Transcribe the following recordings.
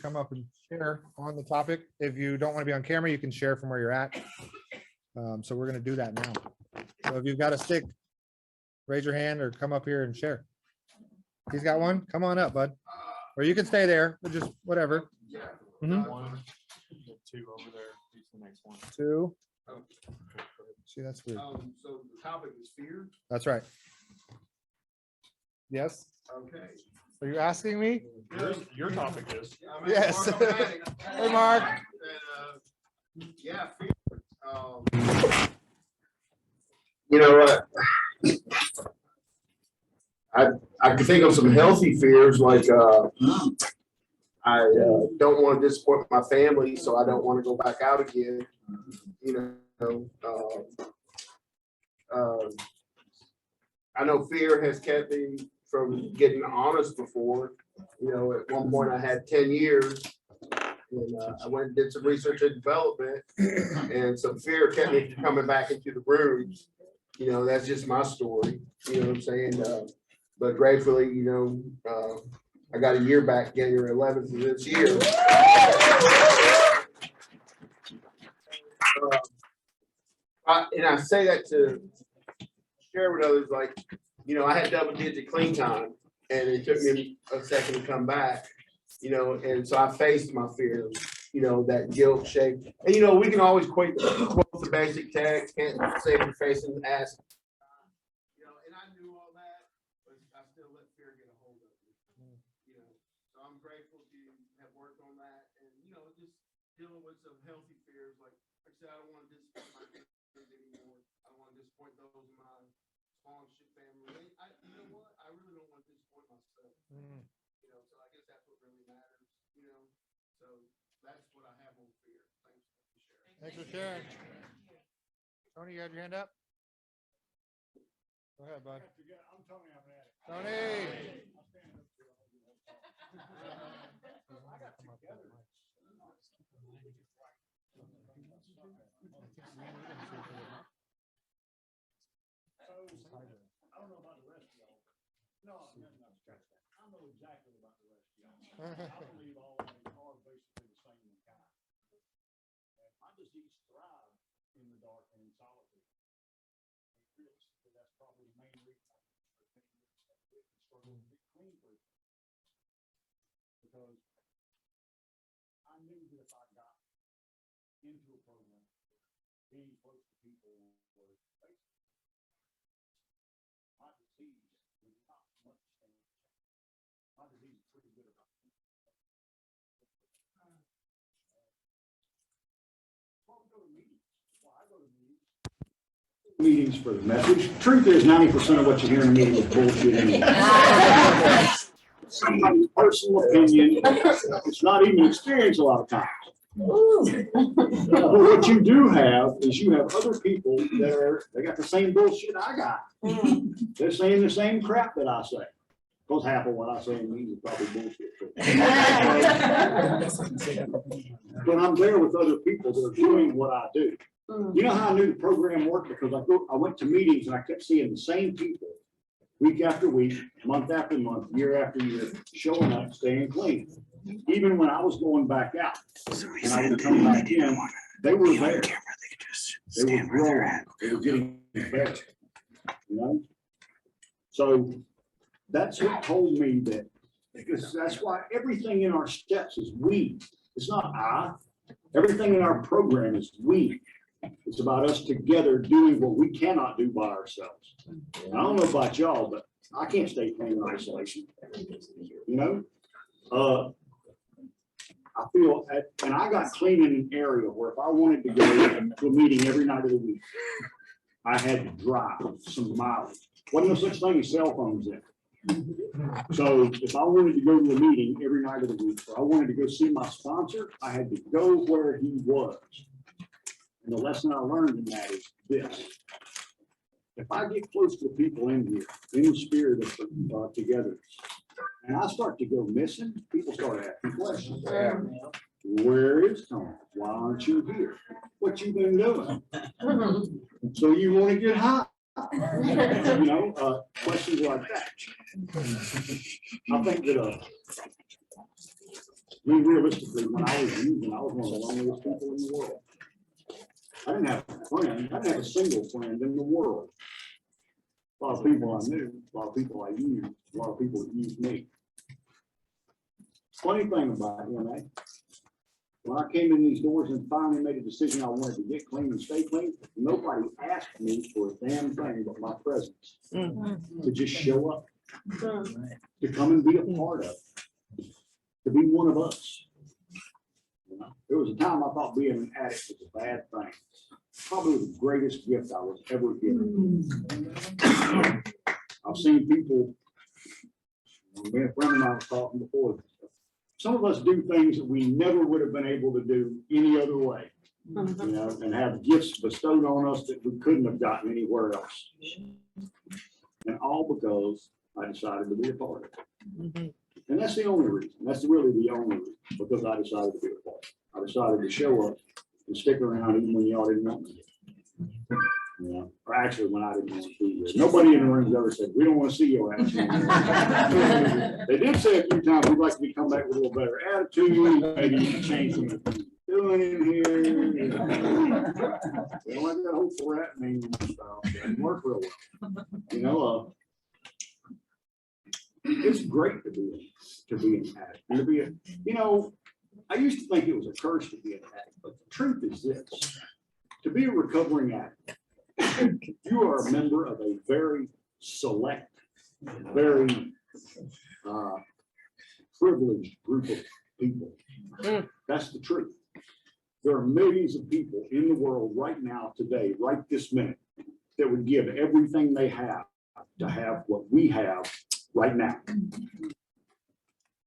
come up and share on the topic. If you don't want to be on camera, you can share from where you're at. So we're going to do that now. So if you've got a stick, raise your hand or come up here and share. He's got one. Come on up, bud. Or you can stay there, but just whatever. Mhm. One, two over there. Here's the next one. Two. See, that's weird. So the topic is fear. That's right. Yes. Okay. Are you asking me? Your topic is. Yes. Mark O'Malley. Hey, Mark. Yeah, fear. You know what? I can think of some healthy fears like I don't want to disappoint my family, so I don't want to go back out again. You know, I know fear has kept me from getting honest before. You know, at one point I had 10 years, and I went and did some research and development, and some fear kept me from coming back into the rooms. You know, that's just my story. You know what I'm saying? But gratefully, you know, I got a year back, January 11th of this year. And I say that to share with others, like, you know, I had double-digit clean time, and it took me a second to come back, you know, and so I faced my fears, you know, that guilt, shame. And, you know, we can always quote the basic text, can't save your face and ask. You know, and I knew all that, but I still let fear get a hold of me. You know, so I'm grateful to have worked on that, and, you know, just dealing with some healthy fears. Like I said, I don't want to disappoint my kids anymore. I don't want to disappoint those in my sponsorship family. You know what? I really don't want to disappoint myself. You know, so I guess that's what really matters. You know, so that's what I have on fear. Thanks for sharing. Thanks for sharing. Tony, you had your hand up? Go ahead, bud. I'm Tony. I'm an addict. Tony. I don't know about the rest of y'all. No, I know exactly about the rest of y'all. I believe all of them are basically the same in kind. My disease thrives in the dark and in solitude. That's probably the main reason I struggle to be clean for it. Because I knew that if I got into a program, being close to people was basically my disease was not much change. My disease is pretty good about it. Well, we go to meetings. Well, I go to meetings for the message. Truth is, 90% of what you hear in a meeting is bullshit anyway. Somebody's personal opinion. It's not even experience a lot of times. But what you do have is you have other people that they got the same bullshit I got. They're saying the same crap that I say. Because half of what I say in meetings is probably bullshit. But I'm there with other people that are doing what I do. You know how I knew the program worked? Because I went to meetings and I kept seeing the same people week after week, month after month, year after year, showing up, staying clean. Even when I was going back out and I would come back in, they were there. They were growing. They were getting better. You know? So that's what told me that, because that's why everything in our steps is we. It's not I. Everything in our program is we. It's about us together doing what we cannot do by ourselves. And I don't know about y'all, but I can't stay clean in isolation. You know? I feel, and I got clean in an area where if I wanted to go to a meeting every night of the week, I had to drive some mileage. Wasn't no such thing as cell phones then. So if I wanted to go to a meeting every night of the week, or I wanted to go see my sponsor, I had to go where he was. And the lesson I learned in that is this. If I get close to the people in here, in the spirit of togetherness, and I start to go missing, people start asking questions. Where is Tom? Why aren't you here? What you been doing? So you want to get high? You know, questions like that. I think that I mean, realistically, when I was using, I was one of the loneliest people in the world. I didn't have a friend. I didn't have a single friend in the world. A lot of people I knew, a lot of people I used, a lot of people that used me. Funny thing about GRCNA, when I came in these doors and finally made a decision I wanted to get clean and stay clean, nobody asked me for a damn thing but my presence. To just show up, to come and be a part of, to be one of us. You know, there was a time I thought being an addict was a bad thing. Probably the greatest gift I was ever given. I've seen people, me and a friend of mine was talking before, some of us do things that we never would have been able to do any other way. You know, and have gifts bestowed on us that we couldn't have gotten anywhere else. And all because I decided to be a part of it. And that's the only reason. That's really the only reason, because I decided to be a part. I decided to show up and stick around even when y'all didn't want me to. You know, or actually when I didn't want to be here. Nobody in the room's ever said, we don't want to see your attitude. They did say a few times, we'd like to come back with a little better attitude, maybe you can change what you're doing in here. You know. They don't like that whole threatening stuff. It doesn't work real well. You know, it's great to be an addict. And to be you know, I used to think it was a curse to be an addict, but the truth is this: to be a recovering addict, you are a member of a very select, very privileged group of people. That's the truth. There are millions of people in the world right now, today, right this minute, that would give everything they have to have what we have right now.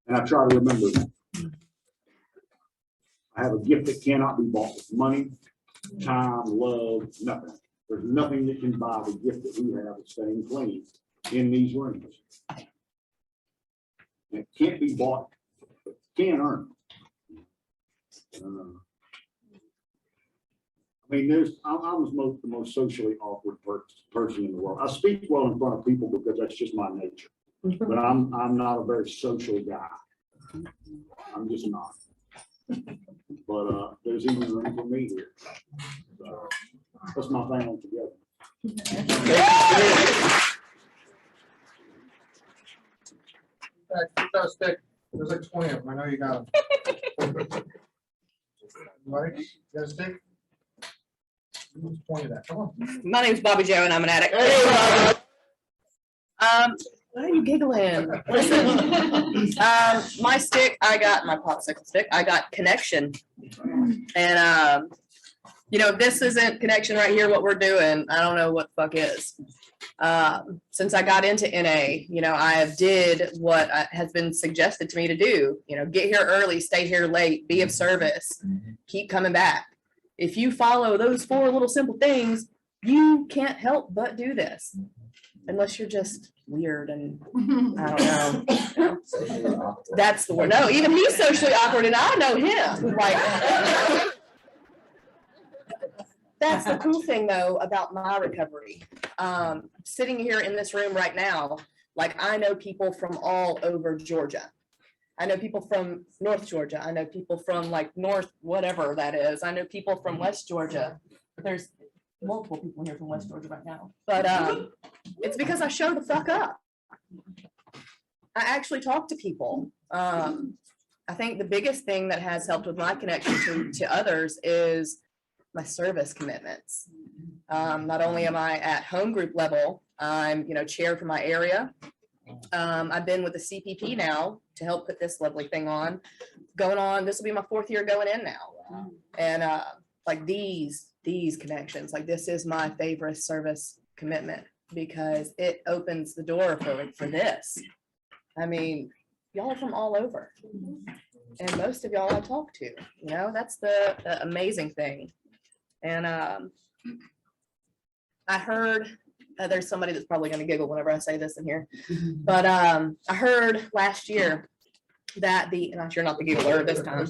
And I try to remember that. I have a gift that cannot be bought with money, time, love, nothing. There's nothing that can buy the gift that we have of staying clean in these rooms. And it can't be bought, but can earn. I mean, I'm the most socially awkward person in the world. I speak well in front of people because that's just my nature. But I'm not a very social guy. I'm just not. But there's even room for me here. So that's my family together. There's like 20 of them. I know you got them. Right? You got a stick? Who's pointed at? Come on. My name's Bobby Joe and I'm an addict. Why are you giggling? Listen, my stick, I got my popsicle stick. I got connection. And, you know, if this isn't connection right here, what we're doing, I don't know what the fuck is. Since I got into NA, you know, I have did what has been suggested to me to do, you know, get here early, stay here late, be of service, keep coming back. If you follow those 4 little simple things, you can't help but do this. Unless you're just weird and I don't know. That's the word. No, even he's socially awkward and I know him. Like that's the cool thing though about my recovery. Sitting here in this room right now, like I know people from all over Georgia. I know people from North Georgia. I know people from like North, whatever that is. I know people from West Georgia. There's multiple people here from West Georgia right now. But it's because I show the fuck up. I actually talk to people. I think the biggest thing that has helped with my connection to others is my service commitments. Not only am I at home group level, I'm, you know, chair for my area. I've been with the CPP now to help put this lovely thing on. This will be my 4th year going in now. And like these connections, like this is my favorite service commitment because it opens the door for this. I mean, y'all are from all over. And most of y'all I talk to, you know, that's the amazing thing. And I heard there's somebody that's probably going to giggle whenever I say this in here, but I heard last year that and you're not the giggler this time.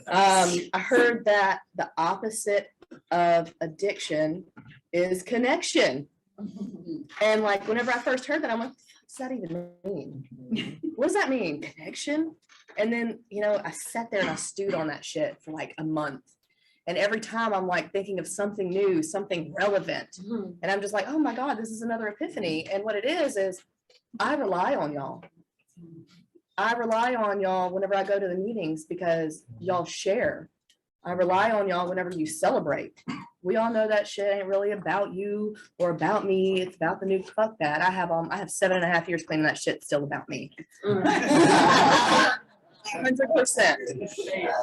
I heard that the opposite of addiction is connection. And like whenever I first heard that, I'm like, what does that even mean? What does that mean? Connection? And then, you know, I sat there and I stewed on that shit for like a month. And every time I'm like thinking of something new, something relevant. And I'm just like, oh my God, this is another epiphany. And what it is I rely on y'all. I rely on y'all whenever I go to the meetings because y'all share. I rely on y'all whenever you celebrate. We all know that shit ain't really about you or about me. It's about the new, fuck that. I have 7.5 years cleaning that shit still about me. 100%.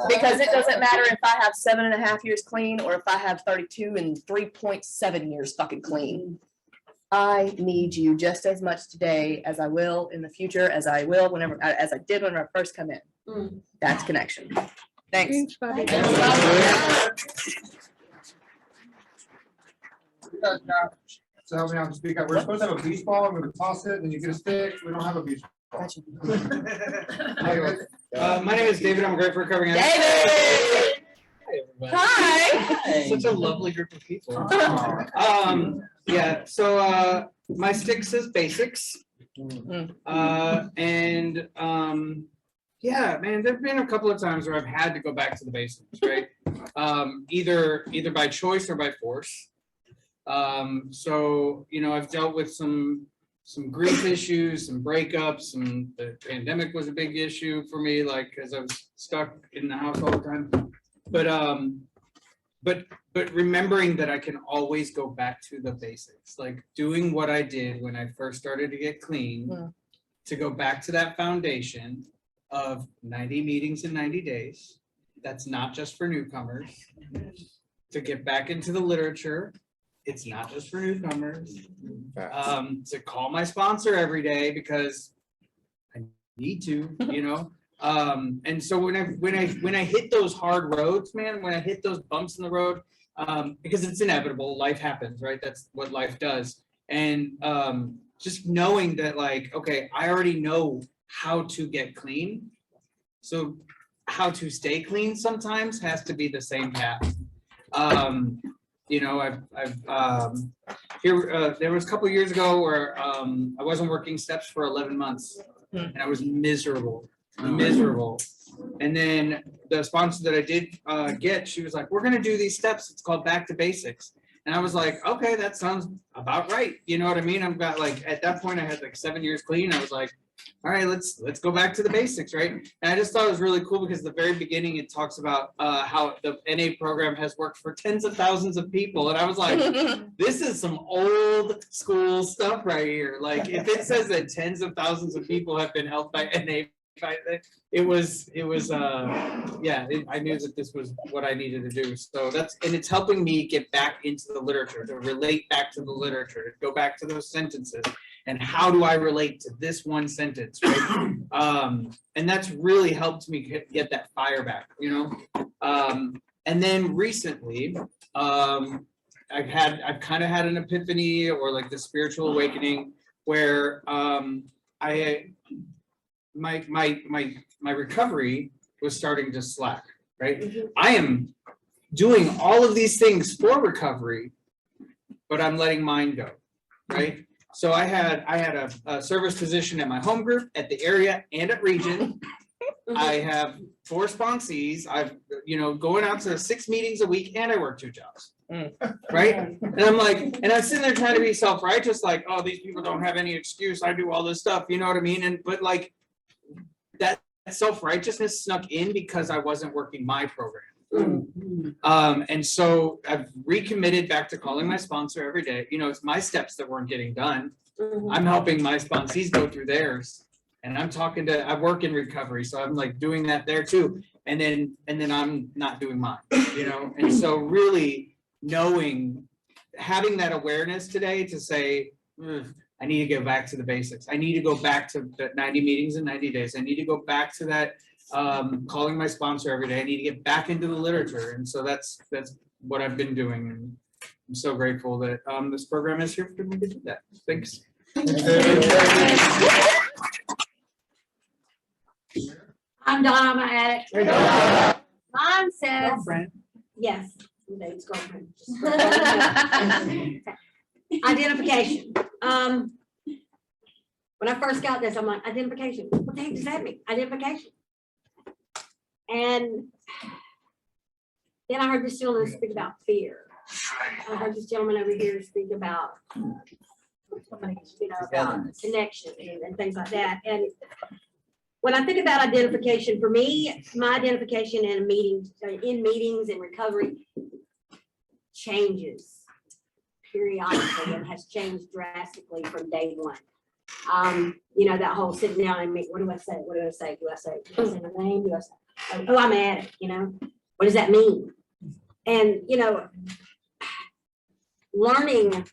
Because it doesn't matter if I have 7.5 years clean or if I have 32 and 3.7 years fucking clean. I need you just as much today as I will in the future, as I will as I did when I first come in. That's connection. Thanks. So help me out to speak up. We're supposed to have a beach ball and we would toss it and then you get a stick. We don't have a beach ball. My name is David. I'm a great for recovering addict. David! Hi, everybody. Hi! Such a lovely group of people. Yeah, so my stick says basics. Yeah, man, there've been a couple of times where I've had to go back to the basics, right? Either by choice or by force. So, you know, I've dealt with some grief issues, some breakups, and the pandemic was a big issue for me, like, because I was stuck in the house all the time. But remembering that I can always go back to the basics, like doing what I did when I first started to get clean, to go back to that foundation of 90 meetings in 90 days. That's not just for newcomers. To get back into the literature. It's not just for newcomers. To call my sponsor every day because I need to, you know. And so when I hit those hard roads, man, when I hit those bumps in the road, because it's inevitable, life happens, right? That's what life does. And just knowing that, like, okay, I already know how to get clean. So how to stay clean sometimes has to be the same path. You know, there was a couple of years ago where I wasn't working steps for 11 months and I was miserable. And then the sponsor that I did get, she was like, we're going to do these steps. It's called back to basics. And I was like, okay, that sounds about right. You know what I mean? I've got, like, at that point I had like 7 years clean. I was like, all right, let's go back to the basics, right? And I just thought it was really cool because at the very beginning it talks about how the NA program has worked for tens of thousands of people. And I was like, this is some old school stuff right here. Like, if it says that tens of thousands of people have been helped by NA, I knew that this was what I needed to do. So it's helping me get back into the literature, to relate back to the literature, to go back to those sentences. And how do I relate to this one sentence, right? And that's really helped me get that fire back, you know? And then recently, I've kind of had an epiphany or like the spiritual awakening where my recovery was starting to slack, right? I am doing all of these things for recovery, but I'm letting mine go, right? So I had a service position at my home group, at the area, and at region. I have 4 sponsees. I've, you know, going out to 6 meetings a week, and I work 2 jobs. Right? And I'm like, and I'm sitting there trying to be self-righteous, like, oh, these people don't have any excuse. I do all this stuff, you know what I mean? But like that self-righteousness snuck in because I wasn't working my program. And so I've recommitted back to calling my sponsor every day. You know, it's my steps that weren't getting done. I'm helping my sponsees go through theirs. And I work in recovery. So I'm like doing that there too. And then I'm not doing mine, you know? And so really having that awareness today to say, I need to get back to the basics. I need to go back to the 90 meetings in 90 days. I need to go back to that calling my sponsor every day. I need to get back into the literature. And so that's what I've been doing. And I'm so grateful that this program is here for me to do that. Thanks. I'm Donna, I'm an addict. Mine says, yes, I'm Dave's girlfriend. Identification. When I first got this, I'm like, identification. What the heck does that mean? Identification. And then I heard this gentleman speak about fear. I heard this gentleman over here speak about, about connection and things like that. And when I think about identification, for me, my identification in meetings and recovery changes periodically and has changed drastically from day one. That whole sitting down and what do I say? What do I say? Do I say my name? Do I say, oh, I'm an addict, what does that mean? And, learning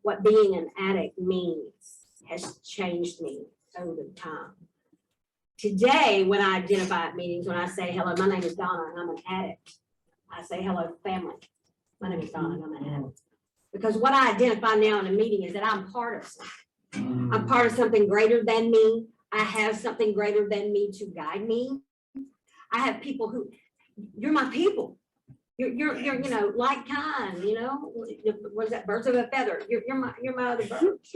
what being an addict means has changed me over time. Today, when I identify at meetings, when I say, hello, my name is Donna and I'm an addict, I say, hello, family. My name is Donna and I'm an addict. Because what I identify now in a meeting is that I'm part of something. I'm part of something greater than me. I have something greater than me to guide me. I have people who, you're my people. You're like kind, what is that? Birds of a feather. You're my other birds,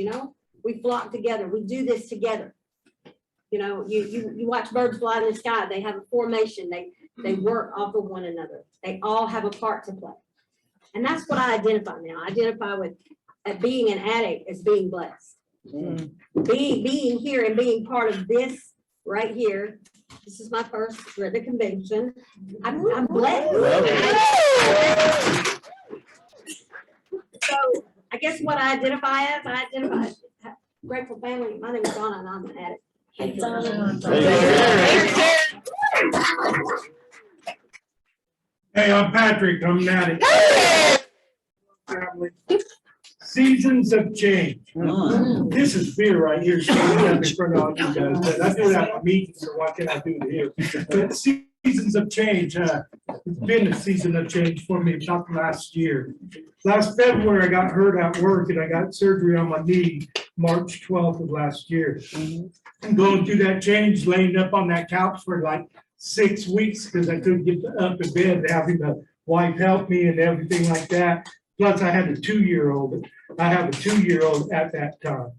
we flock together. We do this together. You watch birds fly in the sky. They have a formation. They work off of one another. They all have a part to play. And that's what I identify now. I identify with being an addict as being blessed. Being here and being part of this right here. This is my first written convention. I'm blessed. So I guess what I identify as, grateful family. My name is Donna and I'm an addict. Hey, I'm Patrick. I'm an addict. Family. Seasons of change. This is fear right here. So in front of you guys, but I do it at my meetings, so what can I do here? But seasons of change. It's been a season of change for me, not last year. Last February, I got hurt at work and I got surgery on my knee, March 12th of last year. And going through that change, laying up on that couch for like 6 weeks because I couldn't get up in bed, having the wife help me and everything like that. Plus, I had a 2-year-old. I have a 2-year-old at that time,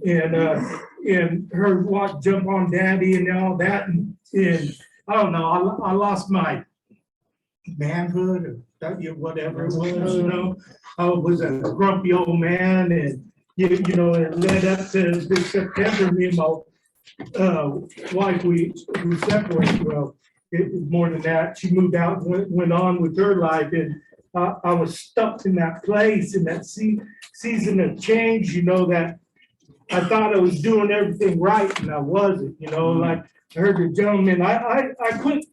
and her watch jump on daddy and all that, and I don't know. I lost my manhood or whatever it was. I was a grumpy old man, and it led up to this September. Me and my wife, we separated. Well, it was more than that. She moved out, went on with her life, and I was stuck in that place in that season of change, that I thought I was doing everything right and I wasn't, like I heard the gentleman, I quit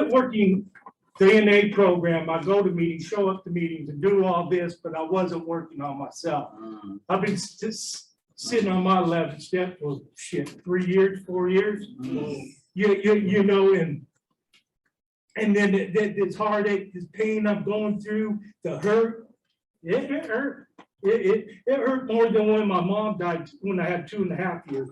working the NA program. I go to meetings, show up to meetings and do all this, but I wasn't working on myself. I've been just sitting on my 11th step for 3 years, 4 years, and then this heartache, this pain I'm going through, the hurt, it hurt. It hurt more than when my mom died when I had 2.5 years,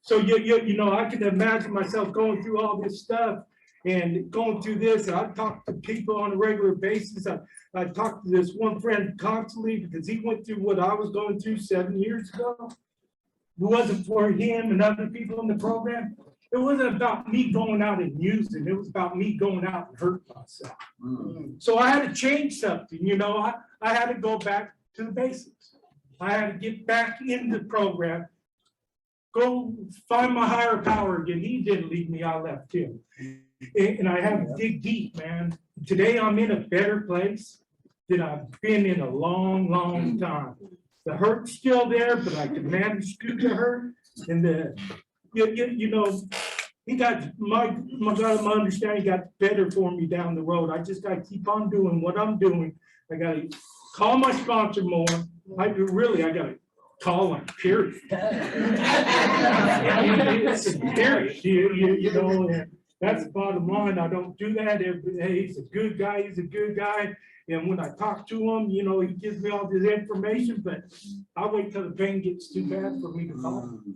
So I can imagine myself going through all this stuff and going through this. I talk to people on a regular basis. I talk to this one friend constantly because he went through what I was going through 7 years ago. It wasn't for him and other people in the program. It wasn't about me going out and using. It was about me going out and hurting myself. So I had to change something. I had to go back to the basics. I had to get back in the program, go find my higher power again. He didn't leave me. I left him. And I had to dig deep, man. Today I'm in a better place than I've been in a long, long time. The hurt's still there, but I can manage through the hurt. And he got my understanding got better for me down the road. I just got to keep on doing what I'm doing. I got to call my sponsor more. I got to call him, period. Period. And that's the bottom line. I don't do that every day. He's a good guy. And when I talk to him, he gives me all this information, but I wait till the pain gets too bad for me to call him.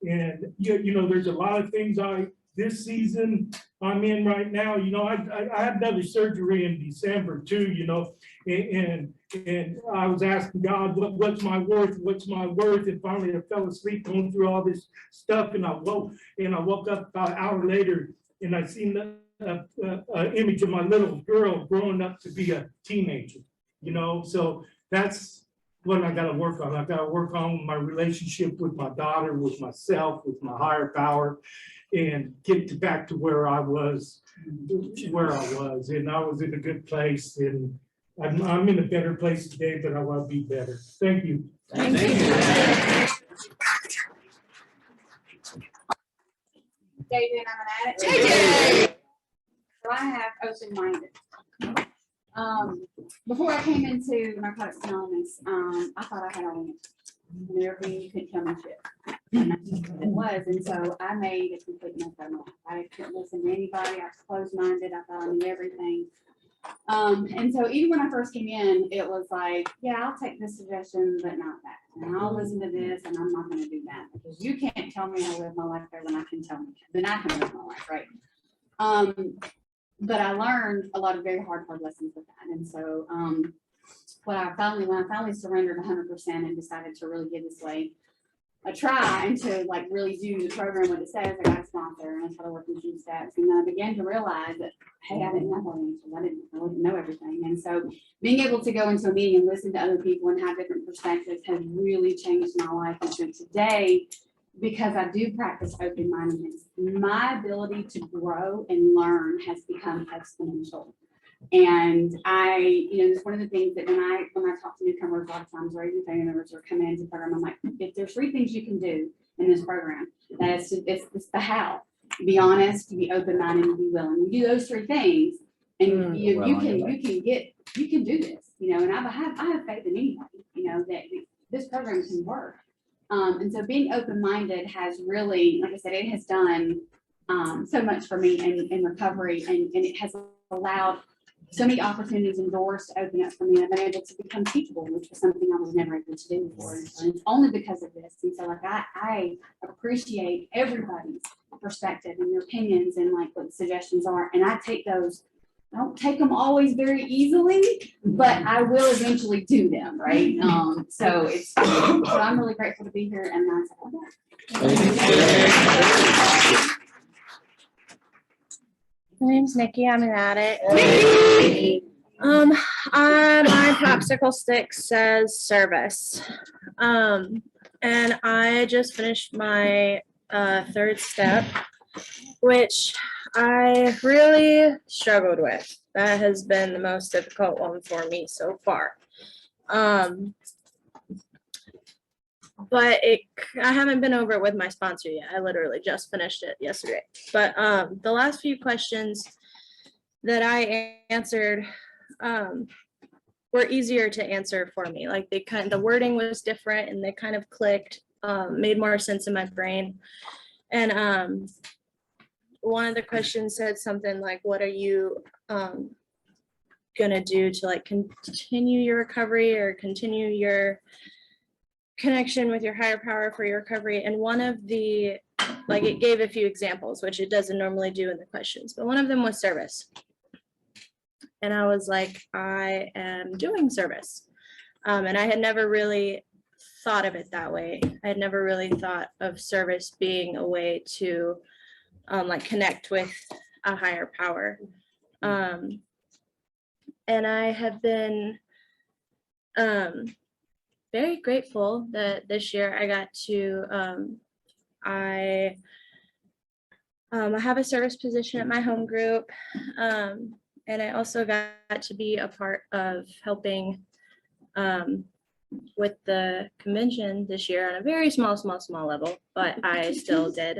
And there's a lot of things I this season I'm in right now, you know, I had another surgery in December too, you know, and I was asking God, what's my worth? What's my worth? And finally I fell asleep going through all this stuff, and I woke up about an hour later, and I seen the image of my little girl growing up to be a teenager, you know, so that's what I gotta work on. I gotta work on my relationship with my daughter, with myself, with my higher power, and get back to where I was, and I was in a good place, and I'm in a better place today, but I want to be better. Thank you. Thank you. David, I'm an addict. Hey, Jay. So I have open-minded. Before I came into Narcotics Anonymous, I thought I had all the answers. And everything you could tell me shit. And that's just what it was, and so I made a complete mess of my life. I couldn't listen to anybody, I was closed-minded, I thought I knew everything. And so even when I first came in, it was like, yeah, I'll take this suggestion, but not that. And I'll listen to this, and I'm not gonna do that, because you can't tell me how to live my life better than I can live my life, right? But I learned a lot of very hard lessons with that. And so when I finally surrendered 100% and decided to really give this way a try and to like really do the program what it says, I got a sponsor and I started working with some steps, and then I began to realize that, hey, I didn't have all the answers. I didn't know everything. And so being able to go into a meeting and listen to other people and have different perspectives has really changed my life. And so today, because I do practice open-mindedness, my ability to grow and learn has become exponential. And it's one of the things that when I talk to newcomers a lot of times, or even family members are coming into the program, I'm like, if there's 3 things you can do in this program, it's the how. Be honest, to be open-minded, and be willing. You do those 3 things, and you can do this, you know. And I have faith in anybody, you know, that this program can work. And so being open-minded has really, like I said, it has done so much for me in recovery, and it has allowed so many opportunities and doors to open up for me. I've been able to become teachable, which was something I was never able to do before. And it's only because of this. And so like I appreciate everybody's perspective and their opinions and like what the suggestions are. And I don't take them always very easily, but I will eventually do them, right? So I'm really grateful to be here, and that's all. My name's Nikki. I'm an addict. My popsicle stick says service. And I just finished my 3rd step, which I really struggled with. That has been the most difficult one for me so far. But I haven't been over it with my sponsor yet. I literally just finished it yesterday. But the last few questions that I answered were easier to answer for me. Like the wording was different, and they kind of clicked, made more sense in my brain. And one of the questions said something like, what are you gonna do to like continue your recovery or continue your connection with your higher power for your recovery? And one of the, like, it gave a few examples, which it doesn't normally do in the questions, but one of them was service. And I was like, I am doing service. And I had never really thought of it that way. I had never really thought of service being a way to like connect with a higher power. And I have been very grateful that this year I got to, I have a service position at my home group. And I also got to be a part of helping with the convention this year on a very small level, but I still did,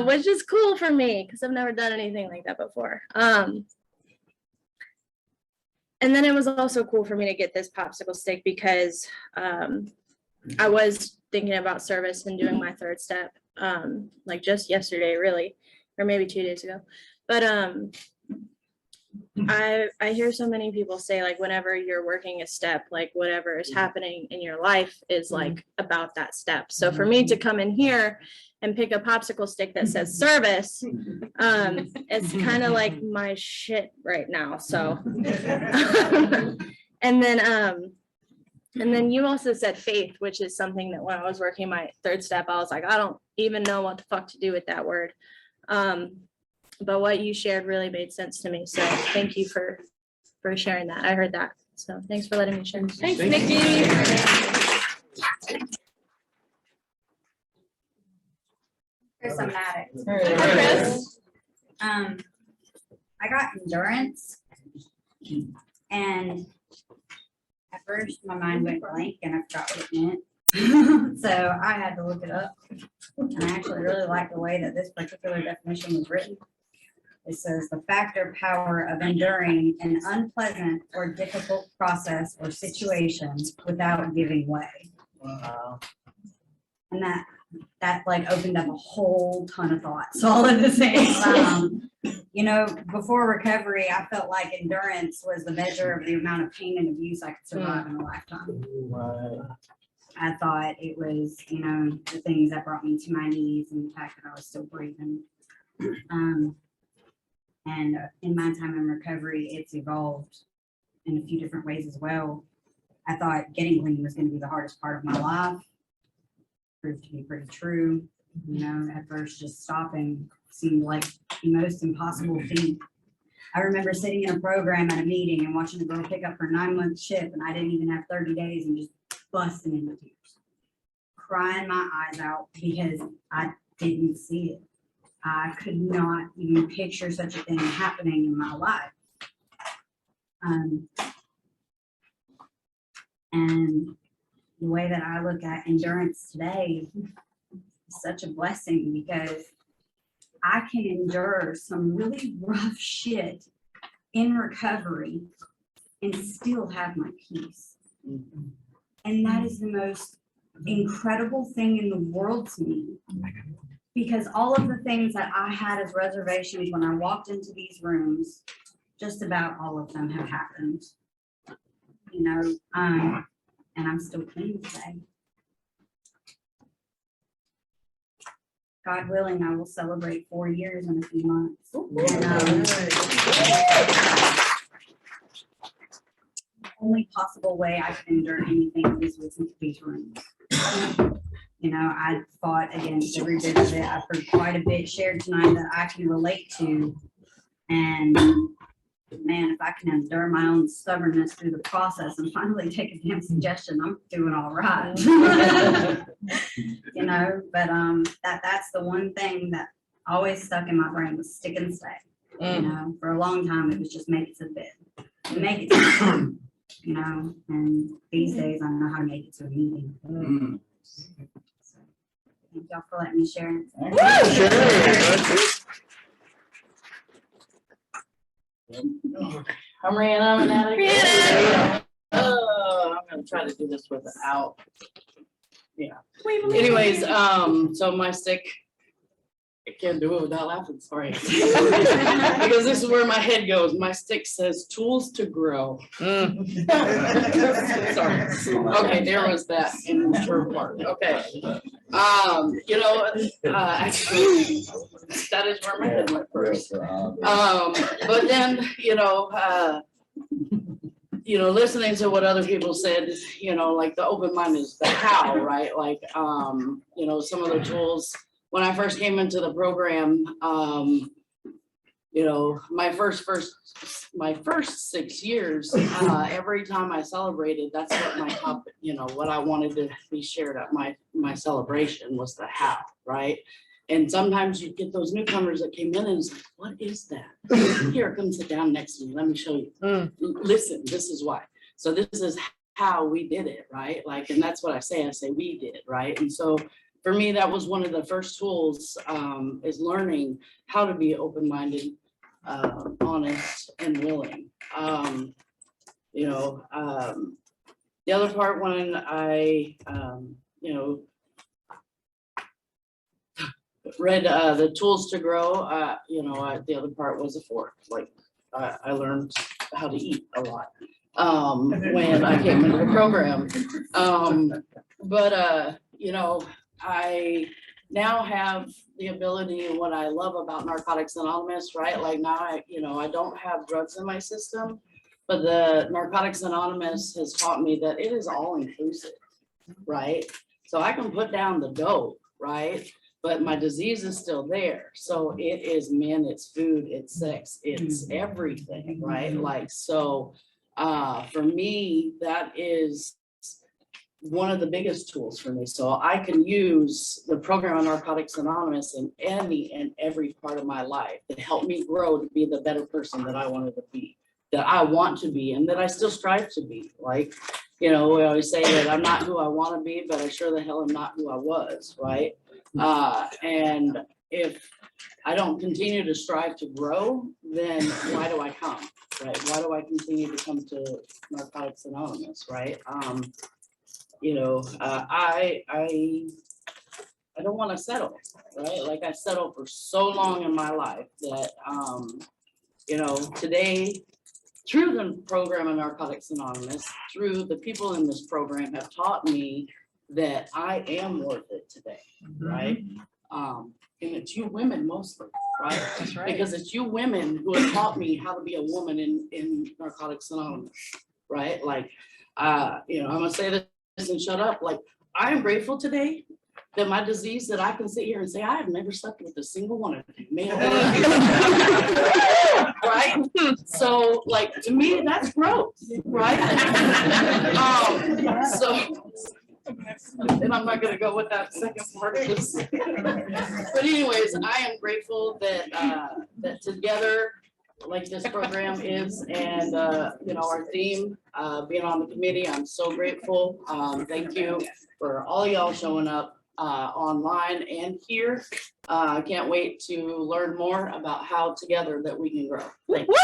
which is cool for me because I've never done anything like that before. And then it was also cool for me to get this popsicle stick because I was thinking about service and doing my 3rd step, like just yesterday, really, or maybe 2 days ago. But I hear so many people say, like, whenever you're working a step, like whatever is happening in your life is like about that step. So for me to come in here and pick a popsicle stick that says service, it's kind of like my shit right now. So and then you also said faith, which is something that when I was working my third step, I was like, I don't even know what the fuck to do with that word. But what you shared really made sense to me. So thank you for sharing that. I heard that. So thanks for letting me share. Thanks, Nikki. Chris, I'm mad at. Chris. I got endurance. And at first my mind went blank and I forgot what it meant. So I had to look it up. And I actually really like the way that this particular definition was written. It says the factor power of enduring an unpleasant or difficult process or situation without giving way. Wow. And that like opened up a whole ton of thoughts all at the same time. You know, before recovery, I felt like endurance was the measure of the amount of pain and abuse I could survive in a lifetime. I thought it was, you know, the things that brought me to my knees and the fact that I was still breathing. And in my time in recovery, it's evolved in a few different ways as well. I thought getting clean was going to be the hardest part of my life. Proved to be pretty true. You know, at first just stopping seemed like the most impossible feat. I remember sitting in a program at a meeting and watching a girl pick up her 9-month ship, and I didn't even have 30 days and just busting into tears, crying my eyes out because I didn't see it. I could not even picture such a thing happening in my life. And the way that I look at endurance today is such a blessing because I can endure some really rough shit in recovery and still have my peace. And that is the most incredible thing in the world to me. Because all of the things that I had as reservations when I walked into these rooms, just about all of them have happened. You know, and I'm still clean today. God willing, I will celebrate 4 years in a few months. And, the only possible way I could endure anything is with these rooms. You know, I fought against every bit of it. I've heard quite a bit shared tonight that I can relate to. And man, if I can endure my own stubbornness through the process and finally take a damn suggestion, I'm doing all right. You know, but that's the one thing that always stuck in my brain was stick and stay. You know, for a long time it was just make it to the bed. Make it to the bed, you know, and these days I know how to make it to a meeting. So, thank y'all for letting me share. I'm Rihanna, I'm an addict. I'm gonna try to do this without. Yeah. Anyways, so my stick, I can't do it without laughing, sorry. Because this is where my head goes. My stick says tools to grow. Sorry. Okay, there was that intro part. Okay. You know, actually, that is where my head went first. But then, you know, listening to what other people said, you know, like the open mind is the how, right? Like, you know, some of the tools, when I first came into the program, you know, my first 6 years, every time I celebrated, that's what my top, you know, what I wanted to be shared at my celebration was the how, right? And sometimes you get those newcomers that came in and it's like, what is that? Here, come sit down next to me. Let me show you. Listen, this is why. So this is how we did it, right? Like, and that's what I say we did, right? And so for me, that was one of the first tools, is learning how to be open-minded, honest, and willing. You know, the other part when I, you know, read the tools to grow, you know, the other part was a fork. Like, I learned how to eat a lot, when I came into the program. You know, I now have the ability, and what I love about Narcotics Anonymous, right? Like now I don't have drugs in my system, but the Narcotics Anonymous has taught me that it is all inclusive, right? So I can put down the dope, right? But my disease is still there. So it is men, it's food, it's sex, it's everything, right? Like, so for me, that is one of the biggest tools for me. So I can use the program of Narcotics Anonymous in any and every part of my life to help me grow to be the better person that I wanted to be, that I want to be, and that I still strive to be. Like, we always say that I'm not who I want to be, but I sure the hell am not who I was, right? And if I don't continue to strive to grow, then why do I come, right? Why do I continue to come to Narcotics Anonymous, right? I don't want to settle, right? Like I settled for so long in my life that, today, through the program of Narcotics Anonymous, through the people in this program have taught me that I am worth it today, right? And it's you women mostly, right? That's right. Because it's you women who have taught me how to be a woman in Narcotics Anonymous, right? Like, I'm gonna say this and shut up. Like, I am grateful today that my disease, that I can sit here and say, I have never slept with a single one of you, male. Right? So, like, to me, that's growth, right? And I'm not gonna go with that second part of this. But anyways, I am grateful that that together, like this program is, and our theme, being on the committee, I'm so grateful. Thank you for all y'all showing up online and here. I can't wait to learn more about how together that we can grow. Thank you.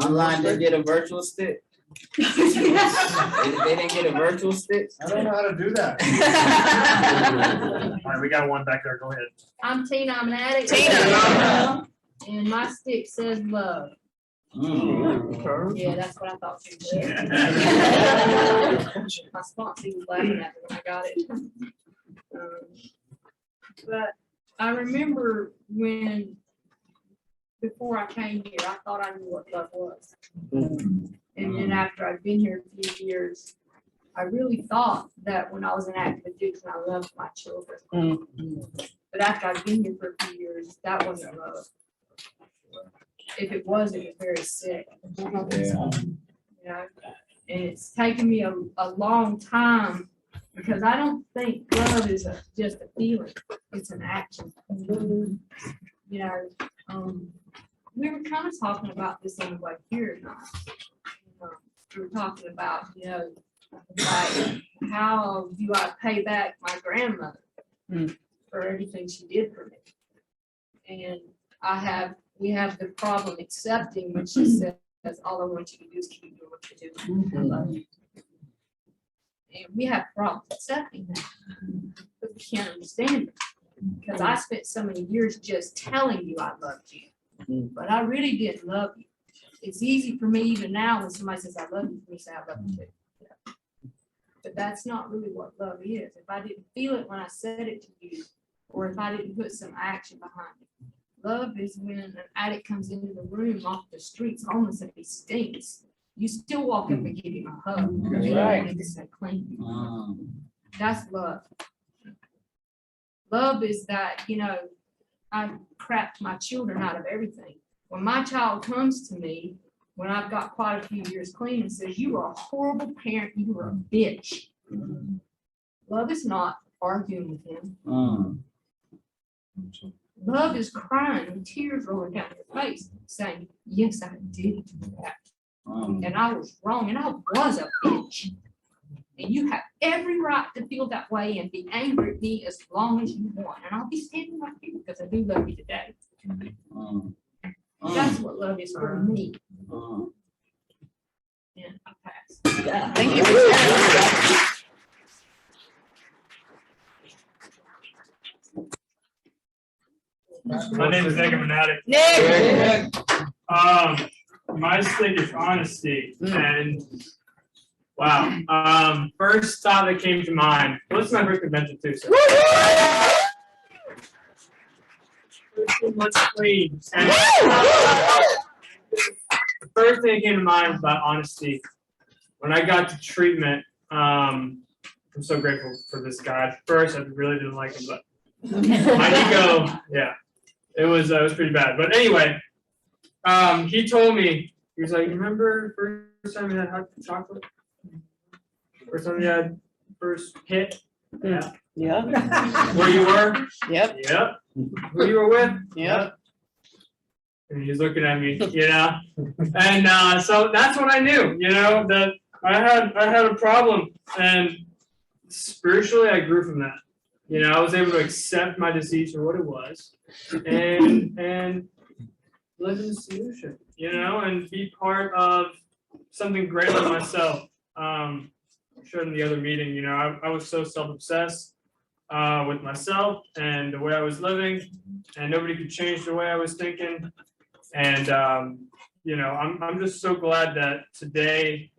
Online, they did a virtual stick. They didn't get a virtual stick. I don't know how to do that. All right, we got one back there. Go ahead. I'm Tina, I'm an addict. Tina. And my stick says love. Yeah, that's what I thought you said. My sponsor was laughing at me when I got it. But I remember before I came here, I thought I knew what love was. And then after I've been here a few years, I really thought that when I was an active addiction, I loved my children. But after I've been here for a few years, that wasn't love. If it was, it was very sick. And it's taken me a long time, because I don't think love is just a feeling, it's an action. We were kind of talking about this on the way here tonight. We were talking about, like, how do I pay back my grandmother for everything she did for me? And we have the problem accepting when she says, all I want you to do is keep doing what you do. I love you. And we have problems accepting that, but we can't understand it. Because I spent so many years just telling you I loved you, but I really didn't love you. It's easy for me even now when somebody says I love you, for me to say I love you too. But that's not really what love is. If I didn't feel it when I said it to you, or if I didn't put some action behind it. Love is when an addict comes into the room off the streets homeless and he stinks. You still walk up and give him a hug. That's You right. want to say, clean. That's love. Love is that, I crapped my children out of everything. When my child comes to me, when I've got quite a few years clean, and says, you were a horrible parent, you were a bitch. Love is not arguing with him. Love is crying and tears rolling down your face, saying, yes, I did do that. And I was wrong, and I was a bitch. And you have every right to feel that way and be angry at me as long as you want. And I'll be standing right here because I do love you today. That's what love is for me. And I pass. Yeah, thank you for sharing. My name is Nick, I'm an addict. Nick. My stick is honesty, and wow, first thought that came to mind, well, this is my first convention too, so. Let's clean. And the first thing that came to mind was about honesty. When I got to treatment, I'm so grateful for this guy. At first, I really didn't like him, but my ego, yeah, it was pretty bad. But anyway, he told me, he was like, remember first time you had hot chocolate? First time you had first hit? Yeah. Yeah. Where you were? Yep. Yep. Who you were with? Yep. And he's looking at me, you know? And so that's what I knew, you know, that I had a problem, and spiritually I grew from that. You know, I was able to accept my disease for what it was and live in the solution, you know, and be part of something greater than myself. I showed in the other meeting, you know, I was so self-obsessed with myself and the way I was living, and nobody could change the way I was thinking. And you know, I'm just so glad that today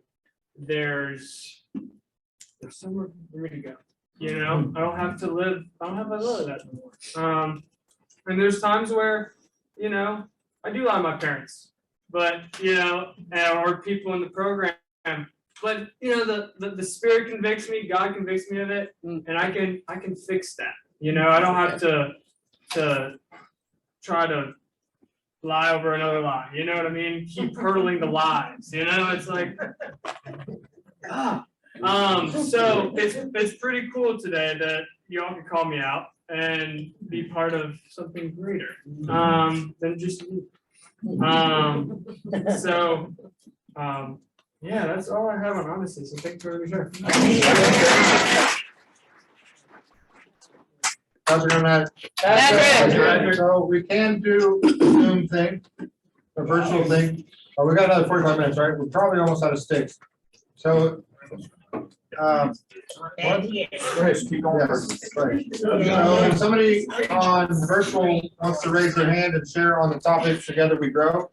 there's somewhere for me to go. You know, I don't have to live that anymore. And there's times where, you know, I do lie to my parents, but you know, or people in the program. But you know, the spirit convicts me, God convicts me of it, and I can fix that. You know, I don't have to try to lie over another lie. You know what I mean? Keep hurling the lies. You know, it's like so it's pretty cool today that you all can call me out and be part of something greater than just you. Yeah, that's all I have on honesty. So thanks for the share. How's it going, Matt? Patrick. So we can do a Zoom thing, a virtual thing. Oh, we got another 45 minutes, right? We're probably almost out of sticks. So, what? Right, keep going. Right. So if somebody on virtual wants to raise their hand and share on the topic Together We Grow,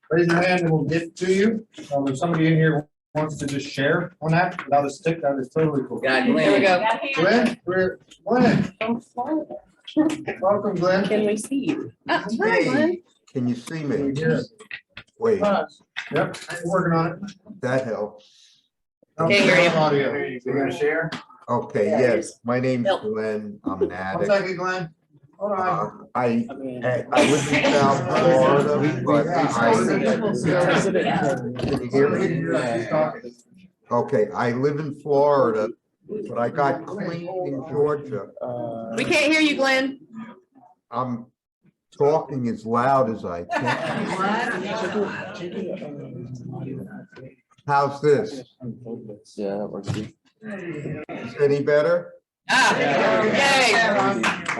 raise your hand and we'll get to you. If somebody in here wants to just share on that without a stick, that is totally cool. Here we go. Glenn, Glenn. Welcome, Glenn. Can we see you? Hi, Hey, Glenn. can you see me? Yeah. Wait, Yep, we're working on it. that helps. Can't hear you. Audio. You gonna share? Okay, yes, my name's Glenn. I'm an One addict. second, Glenn. Hold on. I live in South Florida, but can you hear me? Okay, I live in Florida, but I got clean in Georgia. We can't hear you, Glenn. I'm talking as loud as I can. How's this? Yeah, that works. Any better?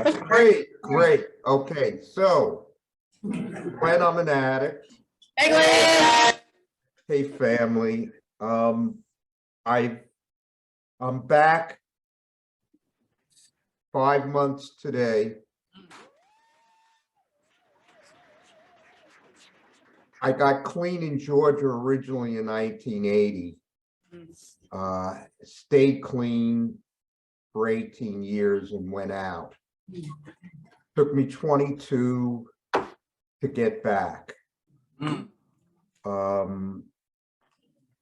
Okay. Great. Okay, so when I'm an addict. Hey, Glenn. Hey, family. I'm back 5 months today. I got clean in Georgia originally in 1980. Stayed clean for 18 years and went out. Took me 22 to get back. I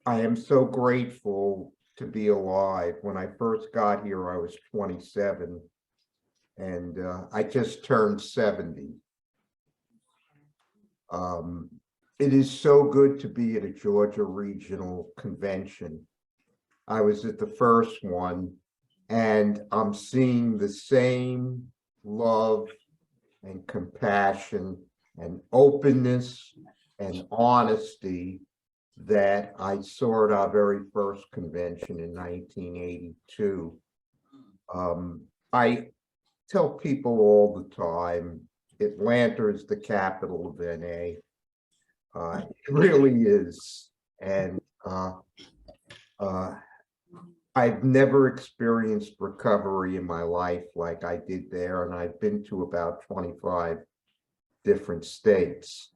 am so grateful to be alive. When I first got here, I was 27, and I just turned 70. It is so good to be at a Georgia Regional Convention. I was at the first one, and I'm seeing the same love and compassion and openness and honesty that I saw at our very first convention in 1982. I tell people all the time, Atlanta is the capital of NA. It really is. And I've never experienced recovery in my life like I did there, and I've been to about 25 different states.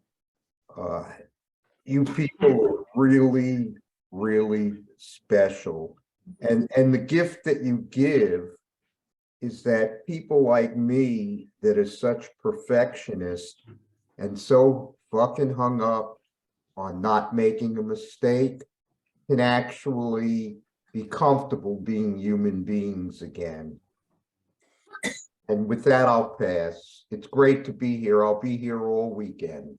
You people are really, really special. And the gift that you give is that people like me that are such perfectionists and so fucking hung up on not making a mistake can actually be comfortable being human beings again. And with that, I'll pass. It's great to be here. I'll be here all weekend.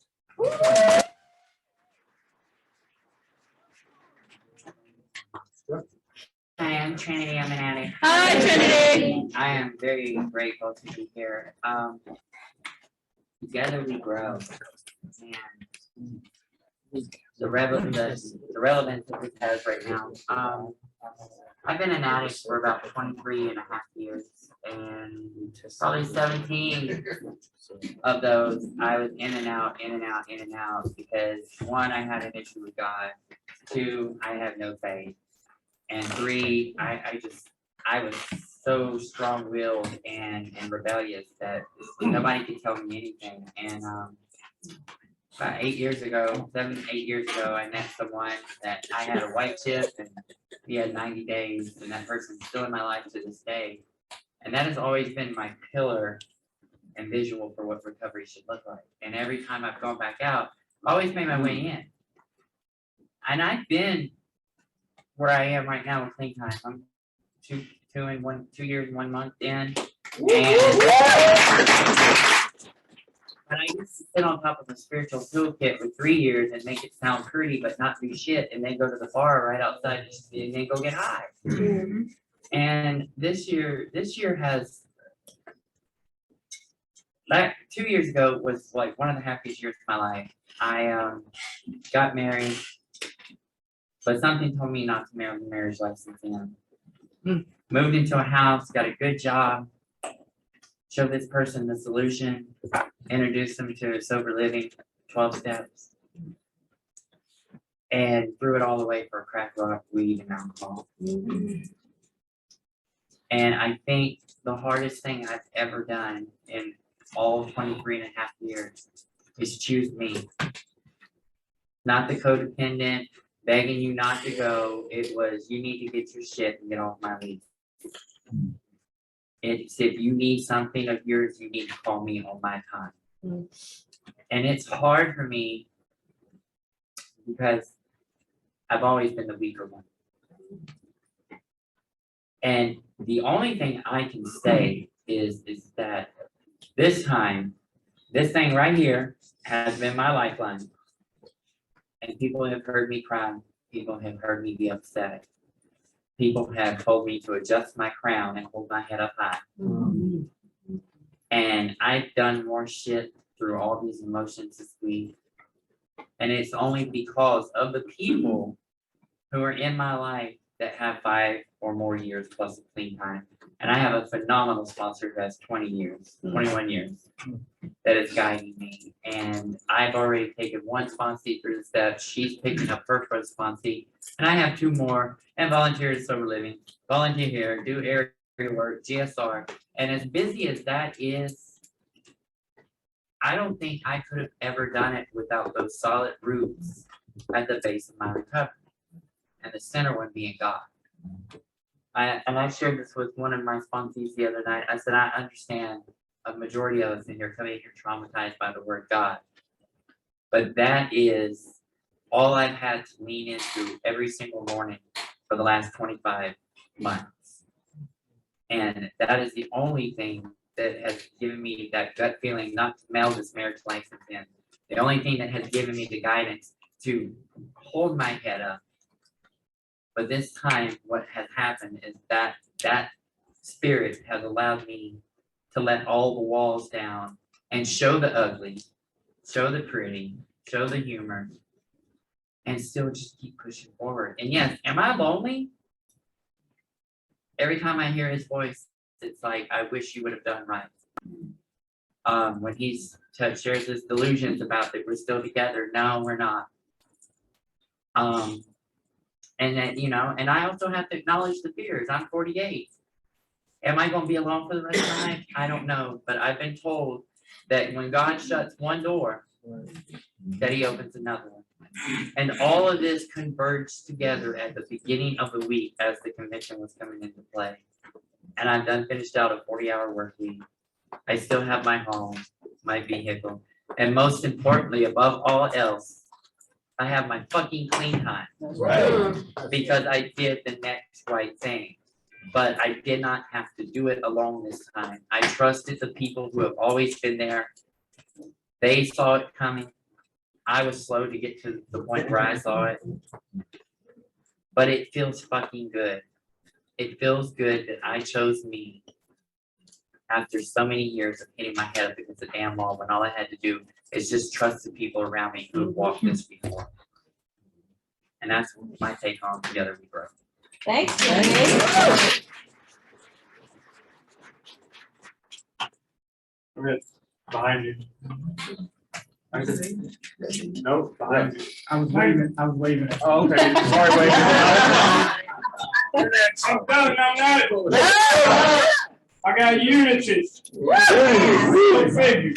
Hi, I'm Trinity. I'm an addict. Hi, Trinity. I am very grateful to be here. Together we grow. And the relevance that this has right now. I've been an addict for about 23 and a half years, and probably 17 of those I was in and out, in and out, in and out, because one, I had an issue with God. Two, I have no faith. And three, I was so strong-willed and rebellious that nobody could tell me anything. And about 8 years ago, 7, 8 years ago, I met someone that I had a white chip and he had 90 days, and that person's still in my life to this day. And that has always been my pillar and visual for what recovery should look like. And every time I've gone back out, I always made my way in. And I've been where I am right now with Clean Time. I'm 2 years and 1 month in. And I used to sit on top of a spiritual toolkit for 3 years and make it sound pretty but not do shit, and then go to the bar right outside and then go get high. And this year has, like 2 years ago was like one of the happiest years of my life. I got married, but something told me not to marry the marriage license in. Moved into a house, got a good job, showed this person the solution, introduced them to sober living, 12 steps, and threw it all away for crack rock, weed, and alcohol. And I think the hardest thing I've ever done in all 23 and a half years is choose me. Not the codependent, begging you not to go. It was, you need to get your shit and get off my leash. It's, if you need something of yours, you need to call me on my time. And it's hard for me because I've always been the weaker one. And the only thing I can say is that this time, this thing right here has been my lifeline. And people have heard me cry. People have heard me be upset. People have told me to adjust my crown and hold my head up high. And I've done more shit through all these emotions this week. And it's only because of the people who are in my life that have 5 or more years plus of Clean Time. And I have a phenomenal sponsor who has 21 years that is guiding me. And I've already taken one sponsee through the steps. She's picking up her first sponsee. And I have 2 more, and volunteer to sober living, volunteer here, do area work, GSR. And as busy as that is, I don't think I could have ever done it without those solid roots at the base of my recovery. And the center one being God. I shared this with one of my sponsees the other night. I said, I understand a majority of us in here coming here traumatized by the word God. But that is all I've had to lean into every single morning for the last 25 months. And that is the only thing that has given me that gut feeling not to mail this marriage license in. The only thing that has given me the guidance to hold my head up. But this time, what has happened is that spirit has allowed me to let all the walls down and show the ugly, show the pretty, show the humor, and still just keep pushing forward. And yes, am I lonely? Every time I hear his voice, it's like, I wish you would have done right. When he shares his delusions about that we're still together, no, we're not. And then, you know, and I also have to acknowledge the fears. I'm 48. Am I gonna be alone for the rest of my life? I don't know, but I've been told that when God shuts one door, that he opens another one. And all of this converged together at the beginning of the week as the convention was coming into play. And I've done finished out a 40-hour work week. I still have my home, my vehicle, and most importantly, above all else, I have my fucking clean time. Because I did the next right thing. But I did not have to do it alone this time. I trusted the people who have always been there. They saw it coming. I was slow to get to the point where I saw it. But it feels fucking good. It feels good that I chose me after so many years of hitting my head against the damn wall when all I had to do is just trust the people around me who have walked this before. And that's my take on Together We Grow. Thanks. Okay, behind you. No, behind you. I was waving. Oh, okay, sorry, waving. No. I got unity. Go figure.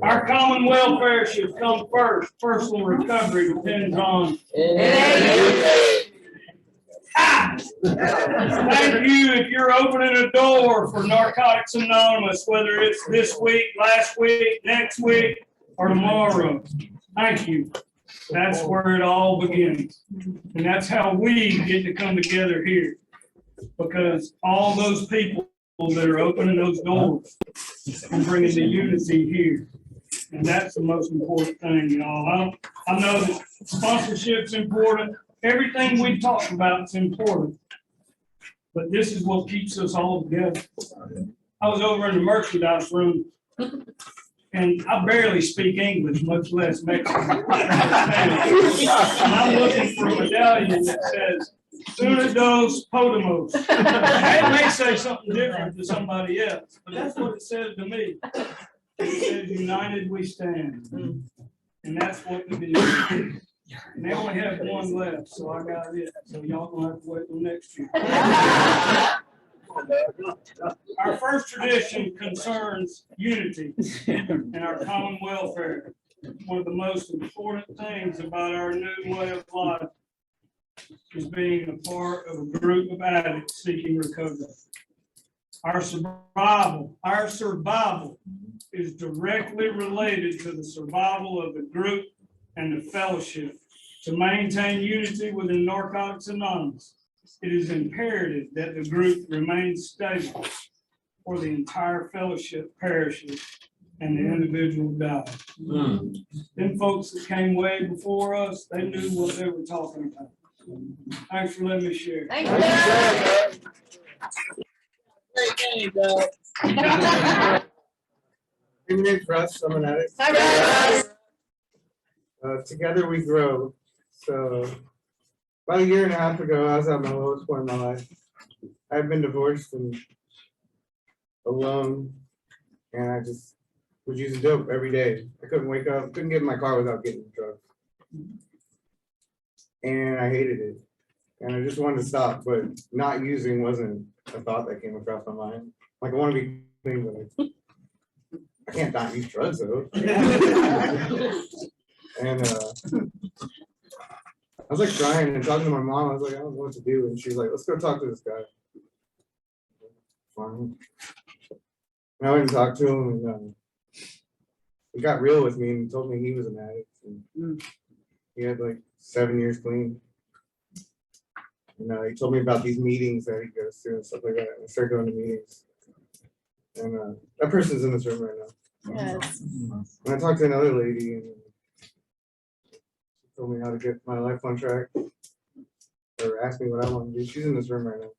Our common welfare should come first. Personal recovery depends on. Thank you if you're opening a door for Narcotics Anonymous, whether it's this week, last week, next week, or tomorrow. Thank you. That's where it all begins. And that's how we get to come together here. Because all those people that are opening those doors and bringing the unity here. And that's the most important thing, y'all. I know that sponsorship's important. Everything we talk about is important. But this is what keeps us all together. I was over in the merchandise room and I barely speak English, much less Mexican. And I'm looking for a medallion that says, Unidos Podemos. It may say something different to somebody else, but that's what it says to me. It says, United we stand. And that's what it is. And they only have one left, so I got it. So y'all gonna have to wait till next year. Our first tradition concerns unity and our common welfare. One of the most important things about our new way of life is being a part of a group of addicts seeking recovery. Our survival is directly related to the survival of the group and the fellowship. To maintain unity within Narcotics Anonymous, it is imperative that the group remains stable or the entire fellowship perishes and the individual dies. Them folks that came way before us, they knew what they were talking about. Thanks for letting me share. Thank you. My name's Russ, I'm an addict. Hi, Russ. Together we grow. So about a year and a half ago, I was at my lowest point in my life. I had been divorced and alone, and I just was using dope every day. I couldn't wake up, couldn't get in my car without getting drugs. And I hated it. And I just wanted to stop, but not using wasn't a thought that came across my mind. Like, I want to be clean, but I can't not use drugs though. And I was like crying and talking to my mom. I was like, I don't know what to do. And she's like, let's go talk to this guy. Fine. And I went and talked to him, and he got real with me and told me he was an addict. And he had like 7 years clean. And he told me about these meetings that he goes to and stuff like that. And I started going to meetings. And that person's in this room right now. Yes. And I talked to another lady and she told me how to get my life on track, or asked me what I want to do. She's in this room right now.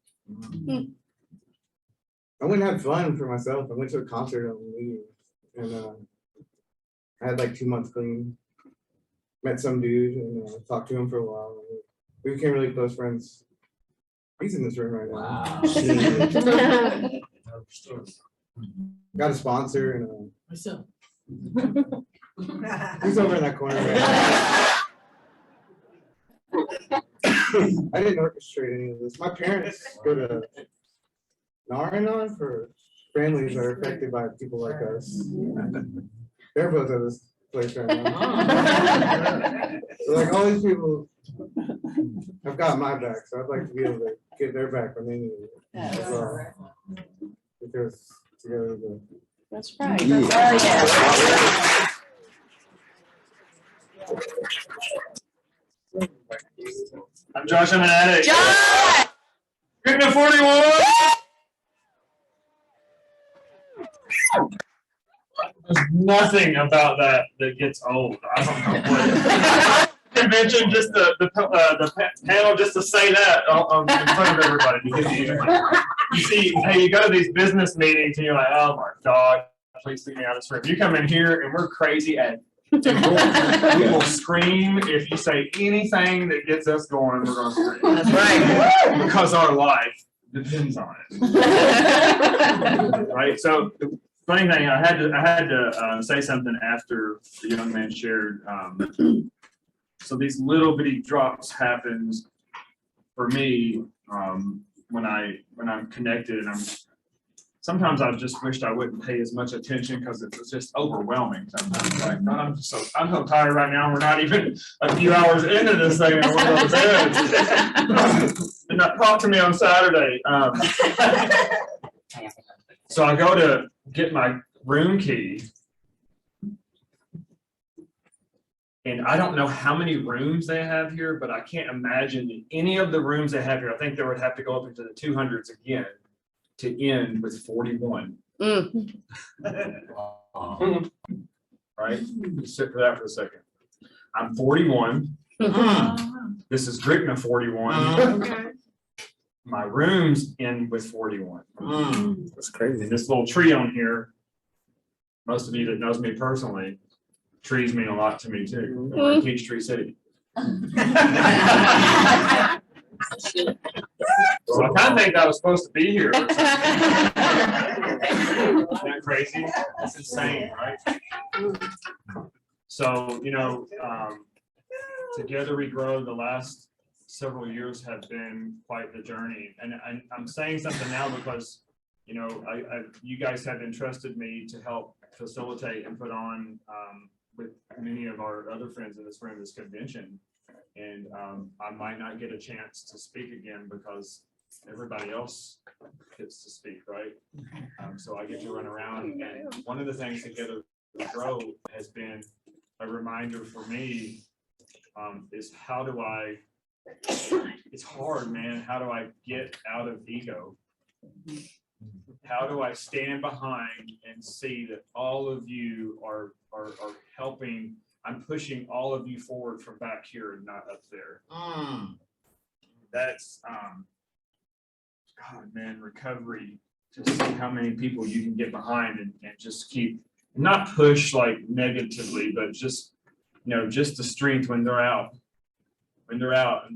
I went and had fun for myself. I went to a concert on New Year's, and I had like 2 months clean. Met some dude and talked to him for a while. We became really close friends. He's in this room right now. Got a sponsor and he's over in that corner. Right I didn't orchestrate any of this. My parents go to Narcotics for families that are affected by people like us. They're both at this place right now. So like all these people have got my back, so I'd like to be able to get their back when they need it. As well. Because together we go. That's right. I'm Josh, I'm an addict. Josh! GRCNA 41! There's nothing about that that gets old. I don't know what. Convention, just the panel, just to say that in front of everybody. Because you see, hey, you go to these business meetings and you're like, oh my God, please take me out of this room. You come in here and we're crazy at we will scream if you say anything that gets us going. We're going to scream. That's right. Because our life depends on it. Right. So the funny thing, I had to say something after the young man shared. So these little bitty drops happens for me when I'm connected, and sometimes I just wished I wouldn't pay as much attention because it was just overwhelming sometimes. Like, I'm so tired right now. We're not even a few hours into this thing, and I want to go to bed. Did not talk to me on Saturday. So I go to get my room key, and I don't know how many rooms they have here, but I can't imagine in any of the rooms they have here. I think they would have to go up into the 200s again to end with 41. Right? Just sit for that for a second. I'm 41. This is GRCNA 41. My rooms end with 41. That's crazy. And this little tree on here, most of you that knows me personally, trees mean a lot to me too. We're in Peachtree City. So I kind of think I was supposed to be here. Isn't that crazy? That's insane, right? So, you know, together we grow. The last several years have been quite the journey. And I'm saying something now because, you know, you guys have entrusted me to help facilitate and put on with many of our other friends in this room, this convention. And I might not get a chance to speak again because everybody else gets to speak, right? So I get to run around. And one of the things Together We Grow has been a reminder for me is how do I, it's hard, man. How do I get out of ego? How do I stand behind and see that all of you are helping? I'm pushing all of you forward from back here and not up there. That's God, man, recovery. To see how many people you can get behind and just keep, not push like negatively, but just, you know, just the strength when they're out and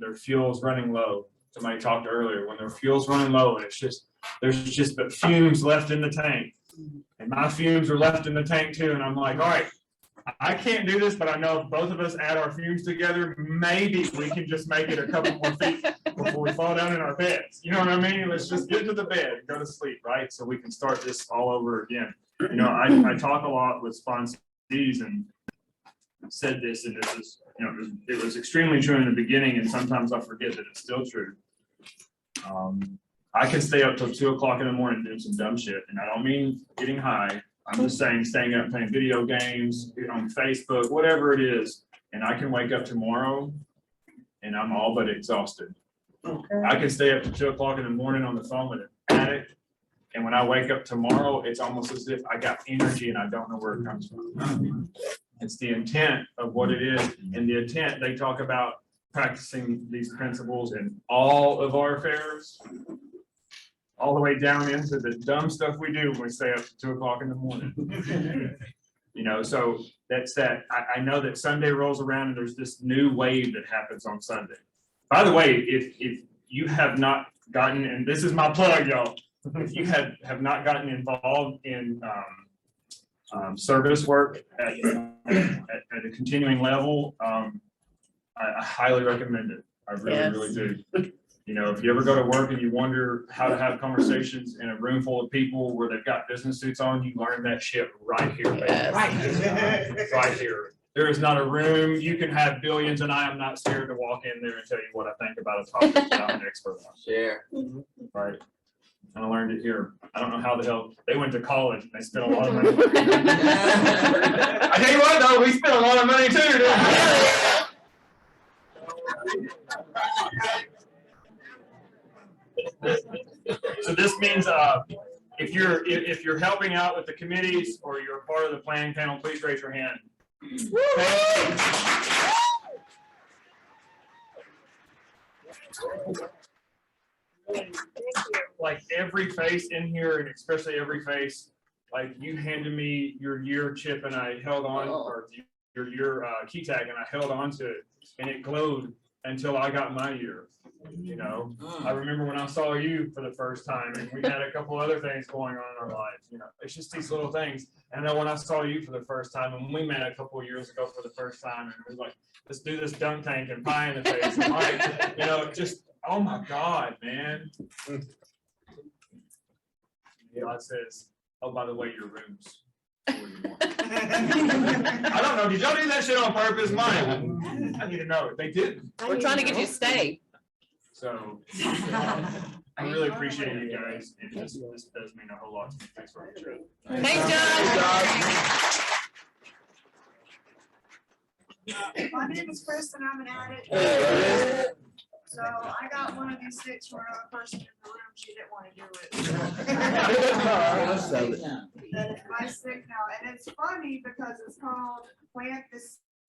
their fuel's running low. Somebody talked earlier, when their fuel's running low and it's just, there's just the fumes left in the tank, and my fumes are left in the tank too. And I'm like, all right, I can't do this, but I know if both of us add our fumes together, maybe we can just make it a couple more feet before we fall down in our beds. You know what I mean? Let's just get to the bed and go to sleep, right? So we can start this all over again. You know, I talk a lot with sponsees and said this, and this is, you know, it was extremely true in the beginning, and sometimes I forget that it's still true. I can stay up till 2 o'clock in the morning doing some dumb shit, and I don't mean getting high. I'm just saying staying up playing video games, on Facebook, whatever it is, and I can wake up tomorrow and I'm all but exhausted. I can stay up to 2 o'clock in the morning on the phone with an addict, and when I wake up tomorrow, it's almost as if I got energy and I don't know where it comes from. It's the intent of what it is, and the intent, they talk about practicing these principles in all of our affairs, all the way down into the dumb stuff we do when we stay up to 2 o'clock in the morning. You know, so that's that. I know that Sunday rolls around and there's this new wave that happens on Sunday. By the way, if you have not gotten, and this is my plug, y'all, if you have not gotten involved in service work at a continuing level, I highly recommend it. I really, really do. You know, if you ever go to work and you wonder how to have conversations in a room full of people where they've got business suits on, you learn that shit right here, baby. Right here. There is not a room, you can have billions, and I am not scared to walk in there and tell you what I think about a topic that I'm an expert on. Share. Right? And I learned it here. I don't know how the hell, they went to college, and they spent a lot of money. I tell you what, though, we spent a lot of money too, didn't we? So this means, if you're helping out with the committees or you're a part of the planning panel, please raise your hand. Like every face in here, and especially every face, like you handed me your year chip and I held on, or your key tag, and I held on to it, and it glowed until I got my year. You know, I remember when I saw you for the first time, and we had a couple other things going on in our lives. You know, it's just these little things. And then when I saw you for the first time, and we met a couple of years ago for the first time, and it was like, let's do this dunk tank and pie in the face. And like, you know, just, oh my God, man. God says, oh, by the way, your rooms. I don't know. Did y'all do that shit on purpose? Mine. I need to know. They did. We're trying to get you to stay. So I really appreciate you guys. And this does mean a whole lot to me. Thanks for watching. Thanks, John. My name is Chris and I'm an addict. So I got one of these sticks for another person in the room. She didn't want to do it. And it's my stick now. And it's funny because it's called Plant the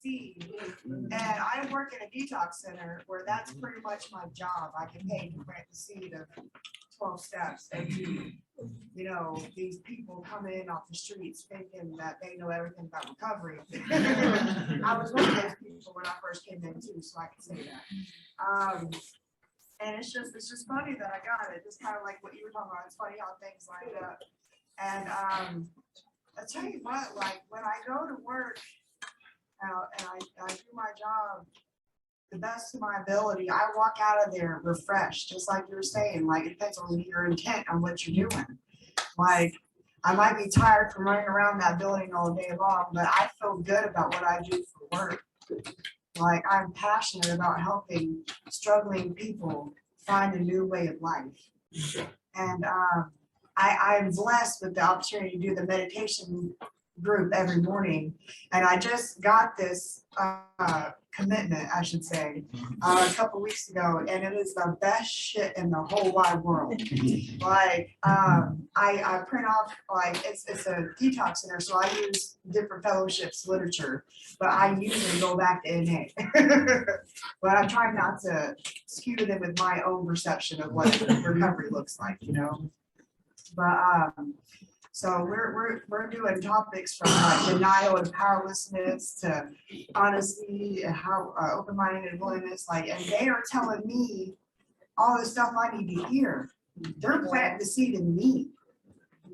Seed. And I work in a detox center where that's pretty much my job. I get paid to plant the seed of 12 steps. And you know, these people come in off the streets thinking that they know everything about recovery. I was one of those people when I first came in too, so I can say that. And it's just funny that I got it. Just kind of like what you were talking about. It's funny how things line up. And I tell you what, like when I go to work out and I do my job the best of my ability, I walk out of there refreshed, just like you were saying. Like it depends on your intent on what you're doing. Like I might be tired from running around that building all day long, but I feel good about what I do for work. Like I'm passionate about helping struggling people find a new way of life. And I'm blessed with the opportunity to do the meditation group every morning. And I just got this commitment, I should say, a couple weeks ago, and it is the best shit in the whole wide world. Like I print off, like it's a detox center, so I use different fellowships literature, but I usually go back to NA. But I'm trying not to skew them with my own perception of what recovery looks like, you know. But so we're doing topics from denial and powerlessness to honesty and how open-minded and willingness, like, and they are telling me all the stuff I need to hear. They're planting the seed in me.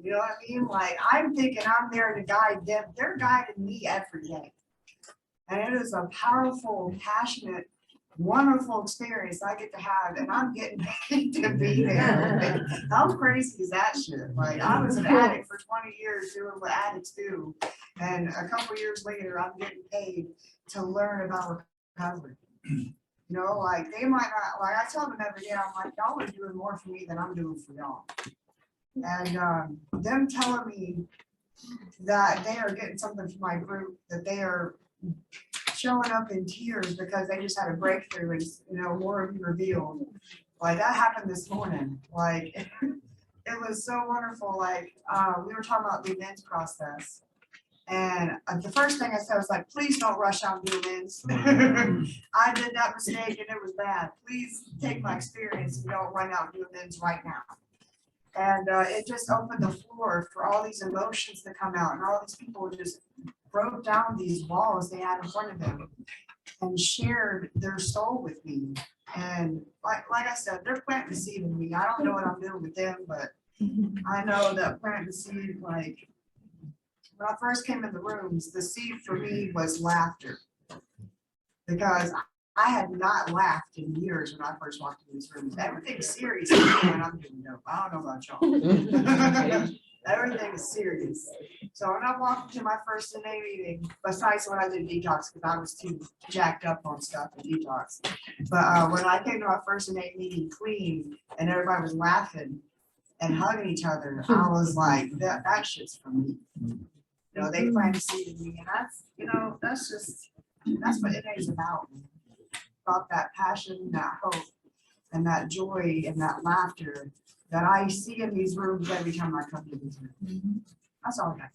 You know what I mean? Like I'm thinking I'm there to guide them. They're guiding me every day. And it is a powerful, passionate, wonderful experience I get to have, and I'm getting paid to be there. How crazy is that shit? Like I was an addict for 20 years doing what addicts do, and a couple years later I'm getting paid to learn about recovery. You know, like they might not, like I tell them every day, I'm like, y'all are doing more for me than I'm doing for y'all. And them telling me that they are getting something from my group, that they are showing up in tears because they just had a breakthrough and, you know, more of you revealed. Like that happened this morning. Like it was so wonderful. Like we were talking about the amends process, and the first thing I said was like, please don't rush out and do amends. I did that mistake and it was bad. Please take my experience and don't run out and do amends right now. And it just opened the floor for all these emotions to come out, and all these people just broke down these walls they had in front of them and shared their soul with me. And like I said, they're planting the seed in me. I don't know what I'm doing with them, but I know that planting the seed, like when I first came in the rooms, the seed for me was laughter. Because I had not laughed in years when I first walked in these rooms. Everything's serious when I'm doing dope. I don't know about y'all. Everything is serious. So when I walked into my first NA meeting, besides when I did detox, because I was too jacked up on stuff in detox. But when I came to my first NA meeting clean and everybody was laughing and hugging each other, I was like, that shit's for me. You know, they plant a seed in me, and that's what NA is about. About that passion, that hope, and that joy and that laughter that I see in these rooms every time I come to these rooms. That's all I got.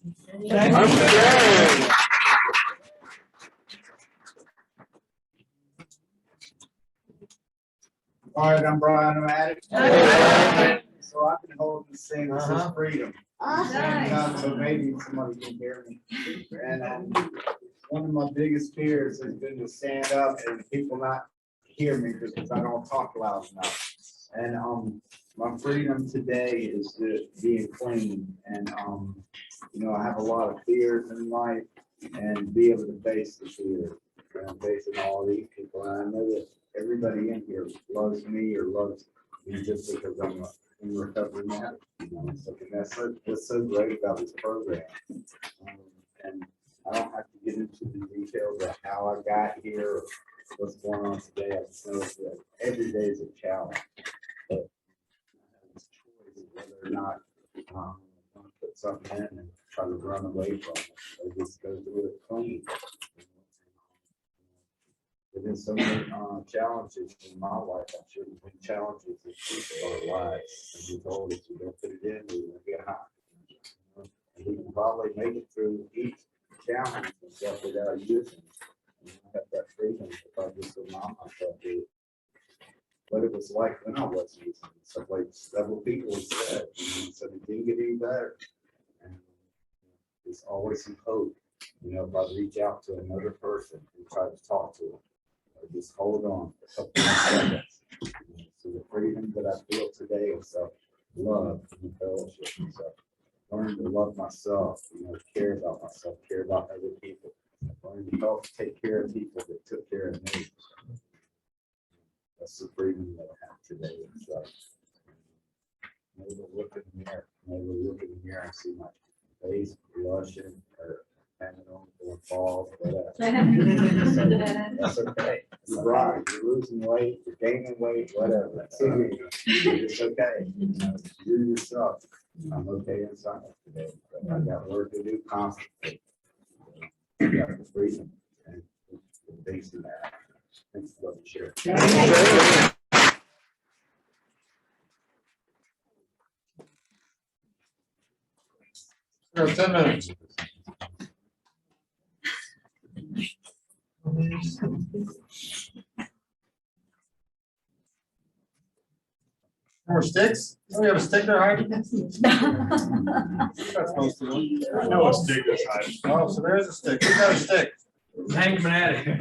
All right, I'm Brian, I'm addict. So I've been holding this thing that says freedom. Standing up so maybe somebody can hear me. And one of my biggest fears has been to stand up and people not hear me because I don't talk loud enough. And my freedom today is being clean. And you know, I have a lot of fears in life, and be able to face the fear. And I'm facing all these people, and I know that everybody in here loves me or loves me just because I'm in recovery addict. You know, so that's so great about this program. And I don't have to get into the details of how I got here or what's going on today. I just know that every day is a challenge. But I have this choice of whether or not I'm going to put something in and try to run away from it, or just go do it clean. There's been so many challenges in my life. I'm sure there's been challenges in people's lives. And we told us we don't put it in, we're going to get high. And we can probably make it through each challenge and stuff without using it. And I have that freedom if I just remind myself of what it was like when I was using it. So like several people have said, so it didn't get any better. And there's always some hope. You know, if I reach out to another person and try to talk to them, or just hold on for a couple of seconds. So the freedom that I feel today is love and fellowship. So learn to love myself, you know, care about myself, care about other people. Learn to help take care of people that took care of me. That's the freedom that I have today. So never look in the mirror, and see my face blushing or hanging on for a fall, whatever. That's okay. You're right. You're losing weight, you're gaining weight, whatever. It's okay. You know, you're yourself. I'm okay inside today, but I got work to do constantly. I got the freedom and facing that. Thanks for letting me share. We have 10 minutes. More sticks? Oh, we have a stick there, Heidi? That's supposed to be. I know a stick is high. Oh, so there's a stick. Who got a stick? Hank Fanatic.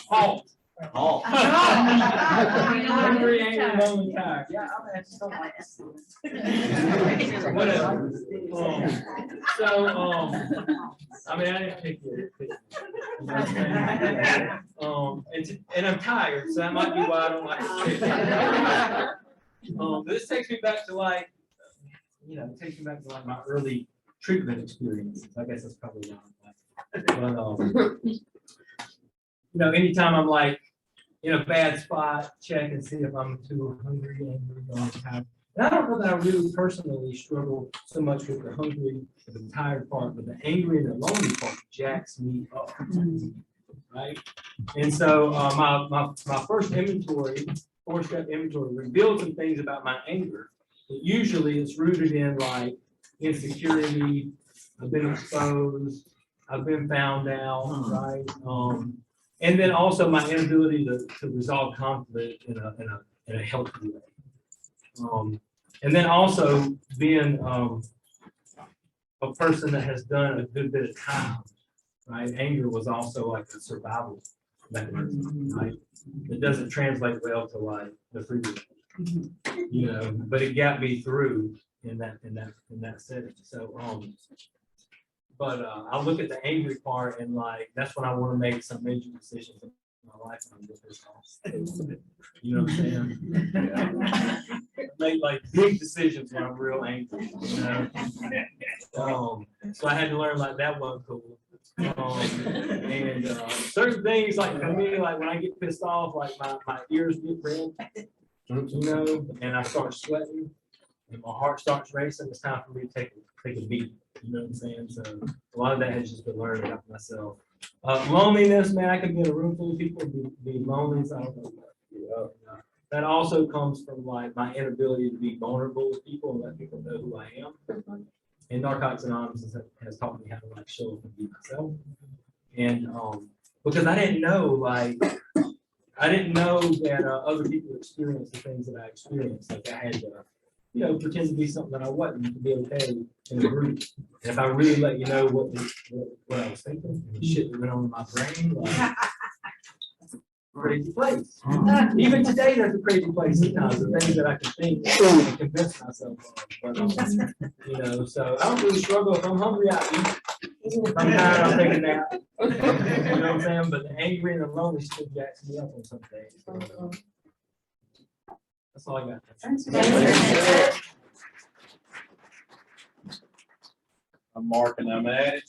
Halt. Halt. Every angry moment time. Yeah, whatever. I mean, I didn't pick it. And I'm tired, so that might be why I don't like it. This takes me back to like, it takes me back to like my early treatment experiences. I guess that's probably not. But anytime I'm like in a bad spot, check and see if I'm too hungry, angry, all the time. And I don't know that I really personally struggle so much with the hungry, or the tired part, but the angry and the lonely part jacks me up. Right? And so my first inventory, 4-step inventory, revealed some things about my anger. But usually it's rooted in like insecurity, I've been exposed, I've been found out, right? And then also my inability to resolve conflict in a healthy way. And then also being a person that has done a good bit of time, right? Anger was also like a survival mechanism, right? It doesn't translate well to like the freedom, but it got me through in that setting. So But I look at the angry part and like, that's when I want to make some major decisions in my life. And I'm just pissed off. You know what I'm saying? I make like big decisions when I'm real angry, you know? So I had to learn like that wasn't cool. And certain things like for me, like when I get pissed off, like my ears get red, you know, and I start sweating and my heart starts racing. It's time for me to take a beat. You know what I'm saying? So a lot of that has just been learned about myself. Loneliness, man, I could be in a room full of people be lonely. So I don't know. That also comes from like my inability to be vulnerable with people and let people know who I am. And Narcotics Anonymous has taught me how to like show up and be myself. And because I didn't know that other people experience the things that I experienced. Like I had to, you know, pretend to be something that I wasn't to be okay in a group. And if I really let you know what I was thinking, and the shit that went on in my brain, like, crazy place. Even today, there's a crazy place sometimes. The things that I can think and convince myself of. But, you know, so I don't really struggle. If I'm hungry, I eat. If I'm tired, I'll take a nap. You know what I'm saying? But the angry and the lonely still jacks me up on some days. So, that's all I got. I'm Mark and I'm at it.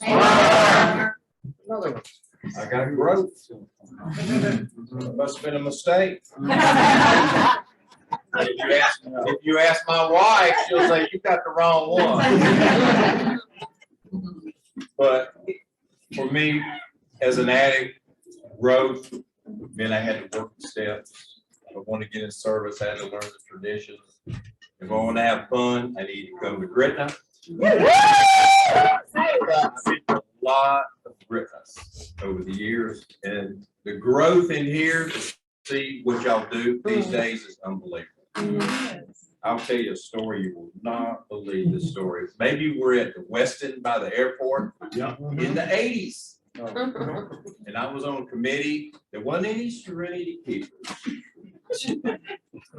Another one. I got growth. Must have been a mistake. If you ask my wife, she'll say you got the wrong one. But for me, as an addict, growth, then I had to work the steps. If I want to get in service, I had to learn the traditions. If I want to have fun, I need to go to GRCNA. A lot of GRCNAs over the years, and the growth in here to see what y'all do these days is unbelievable. I'll tell you a story you will not believe this story. Maybe we're at the Westin by the airport in the 80s, and I was on a committee. There wasn't any serenity keepers. And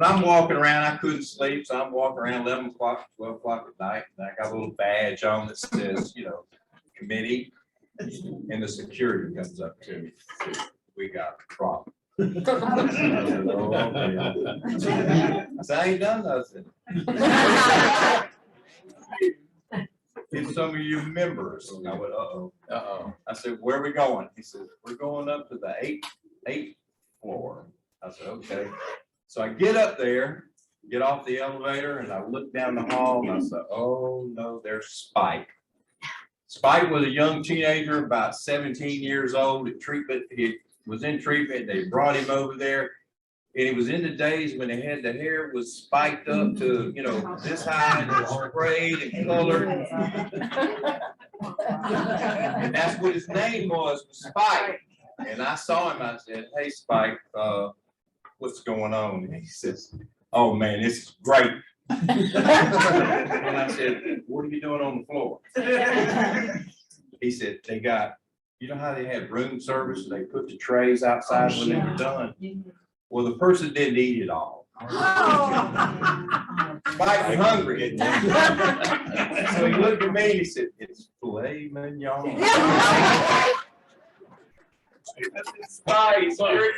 I'm walking around, I couldn't sleep, so I'm walking around 11 o'clock, 12 o'clock at night, and I got a little badge on that says, you know, committee, and the security comes up to me. We got a problem. I said, oh, yeah. I said, I ain't done nothing. It's some of your members. I went, uh-oh. I said, where are we going? He said, we're going up to the eighth floor. I said, okay. So I get up there, get off the elevator, and I look down the hall, and I said, oh, no, there's Spike. Spike was a young teenager, about 17 years old at treatment. He was in treatment. They brought him over there. And it was in the days when they had the hair was spiked up to, you know, this high and it was sprayed and colored. And that's what his name was Spike. And I saw him, I said, hey, Spike, what's going on? And he says, oh, man, this is great. And I said, what are you doing on the floor? He said, they got, you know how they had room service and they put the trays outside when they were done? Well, the person didn't eat it all. Spike was hungry. So he looked at me and he said, it's filet mignon. Spike, so you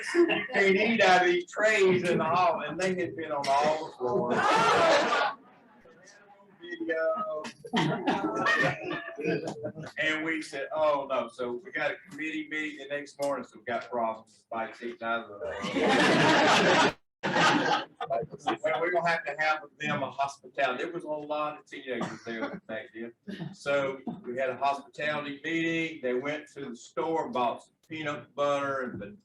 can't eat out of these trays in the hall, and they had been on all the floors. And we said, oh no, so we got a committee meeting the next morning, so we got problems. Spike's eating out of the. Well, we're gonna have to have them a hospitality. There was a lot of teenagers there back then. So we had a hospitality meeting. They went to the store and bought some peanut butter and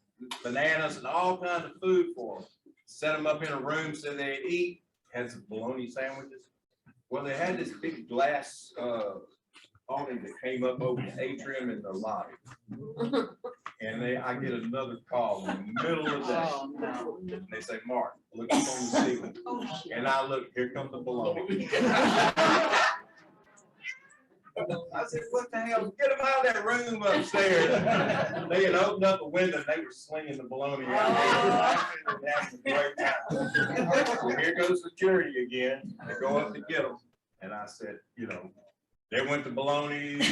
bananas and all kinds of food for them. Set them up in a room so they'd eat. Had some bologna sandwiches. Well, they had this big glass awning that came up over the atrium in the lobby. And I get another call in the middle of the day. And they say, Mark, look up on the ceiling. And I look, here comes the bologna. I said, what the hell? Get them out of that room upstairs. They had opened up a window and they were slinging the bologna out there. Having a great time. So here goes security again. They go up to get them. And I said, you know, They went to Bologna's.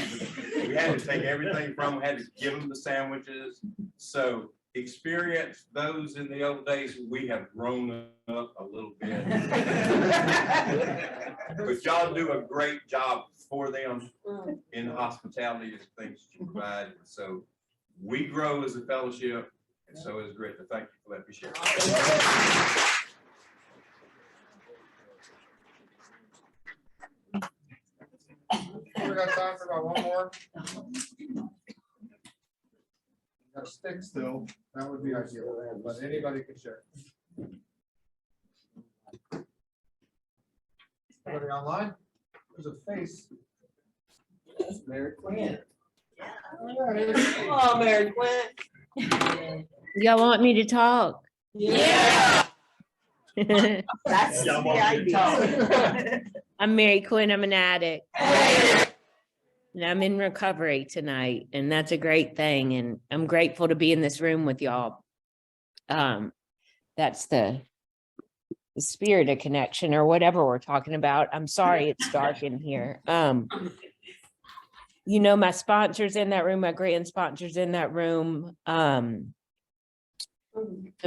We had to take everything from them, had to give them the sandwiches. So experience those in the old days. We have grown up a little bit. But y'all do a great job for them in the hospitality and things you provide. So we grow as a fellowship, and so is Gretna. Thank you for that. Appreciate it. We got time for about one more. Got a stick still, that would be ideal, but anybody can share. Anybody online? There's a face. That's Mary Quinn. Oh, Mary Quinn. Y'all want me to talk? Yeah. That's the idea. I'm Mary Quinn. I'm an addict. And I'm in recovery tonight, and that's a great thing. And I'm grateful to be in this room with y'all. That's the spirit of connection or whatever we're talking about. I'm sorry it's dark in here. You know, my sponsors in that room, my grand sponsors in that room. Some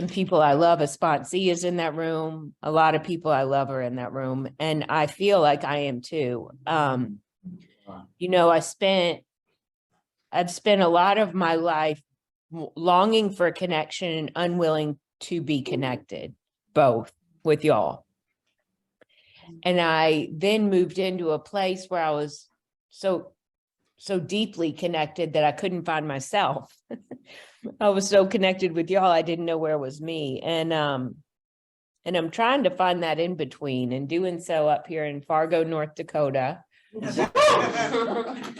people I love, a sponsee is in that room. A lot of people I love are in that room, and I feel like I am too. You know, I've spent a lot of my life longing for a connection and unwilling to be connected, both with y'all. And I then moved into a place where I was so deeply connected that I couldn't find myself. I was so connected with y'all, I didn't know where was me. And I'm trying to find that in between, and doing so up here in Fargo, North Dakota,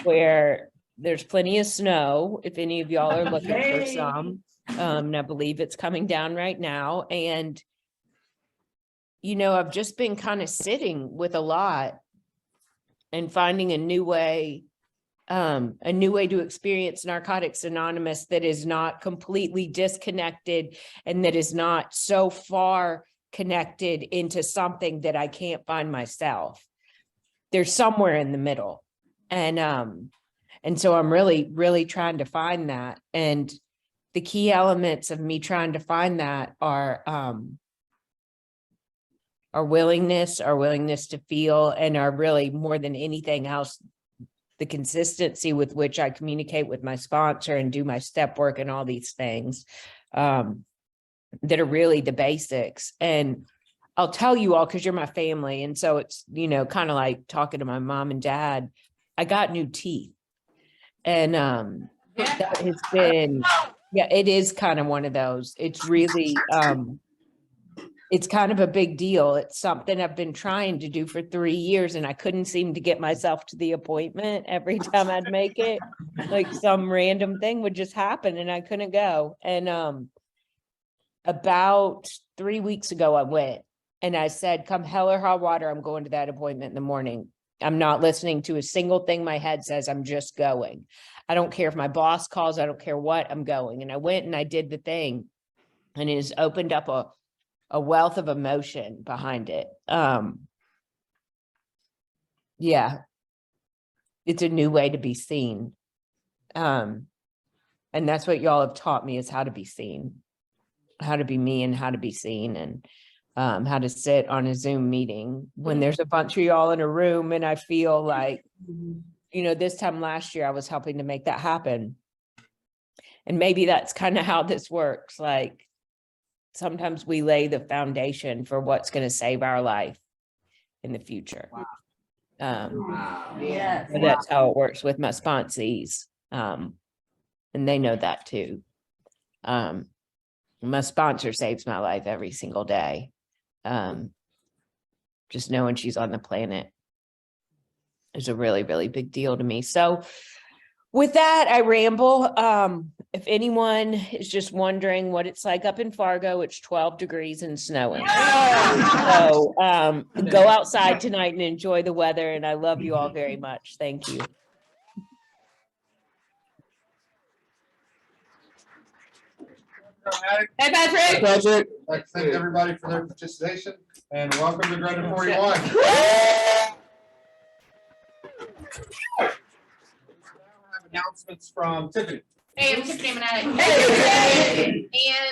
where there's plenty of snow, if any of y'all are looking for some. And I believe it's coming down right now. And, you know, I've just been kind of sitting with a lot and finding a new way to experience Narcotics Anonymous that is not completely disconnected and that is not so far connected into something that I can't find myself. There's somewhere in the middle. And so I'm really, really trying to find that. And the key elements of me trying to find that are willingness to feel, and are really more than anything else, the consistency with which I communicate with my sponsor and do my step work and all these things that are really the basics. And I'll tell you all, because you're my family. And so it's, you know, kind of like talking to my mom and dad. I got new teeth. And that has been, yeah, it is kind of one of those. It's really, it's kind of a big deal. It's something I've been trying to do for 3 years, and I couldn't seem to get myself to the appointment every time I'd make it. Like some random thing would just happen and I couldn't go. And about 3 weeks ago, I went. And I said, come hell or high water, I'm going to that appointment in the morning. I'm not listening to a single thing my head says. I'm just going. I don't care if my boss calls. I don't care what, I'm going. And I went and I did the thing. And it has opened up a wealth of emotion behind it. Yeah. It's a new way to be seen. And that's what y'all have taught me, is how to be seen, how to be me and how to be seen. And how to sit on a Zoom meeting when there's a bunch of y'all in a room. And I feel like, you know, this time last year I was helping to make that happen. And maybe that's kind of how this works. Like sometimes we lay the foundation for what's going to save our life in the future. Yes. But that's how it works with my sponsees. And they know that too. My sponsor saves my life every single day. Just knowing she's on the planet is a really, really big deal to me. So with that, I ramble. If anyone is just wondering what it's like up in Fargo, it's 12 degrees and snowing. So go outside tonight and enjoy the weather. And I love you all very much. Thank you. Hey, Patrick. Patrick. I'd like to thank everybody for their participation, and welcome to Gretna 41. Announcements from Tiffany. Hey, I'm Tiffany Manette. And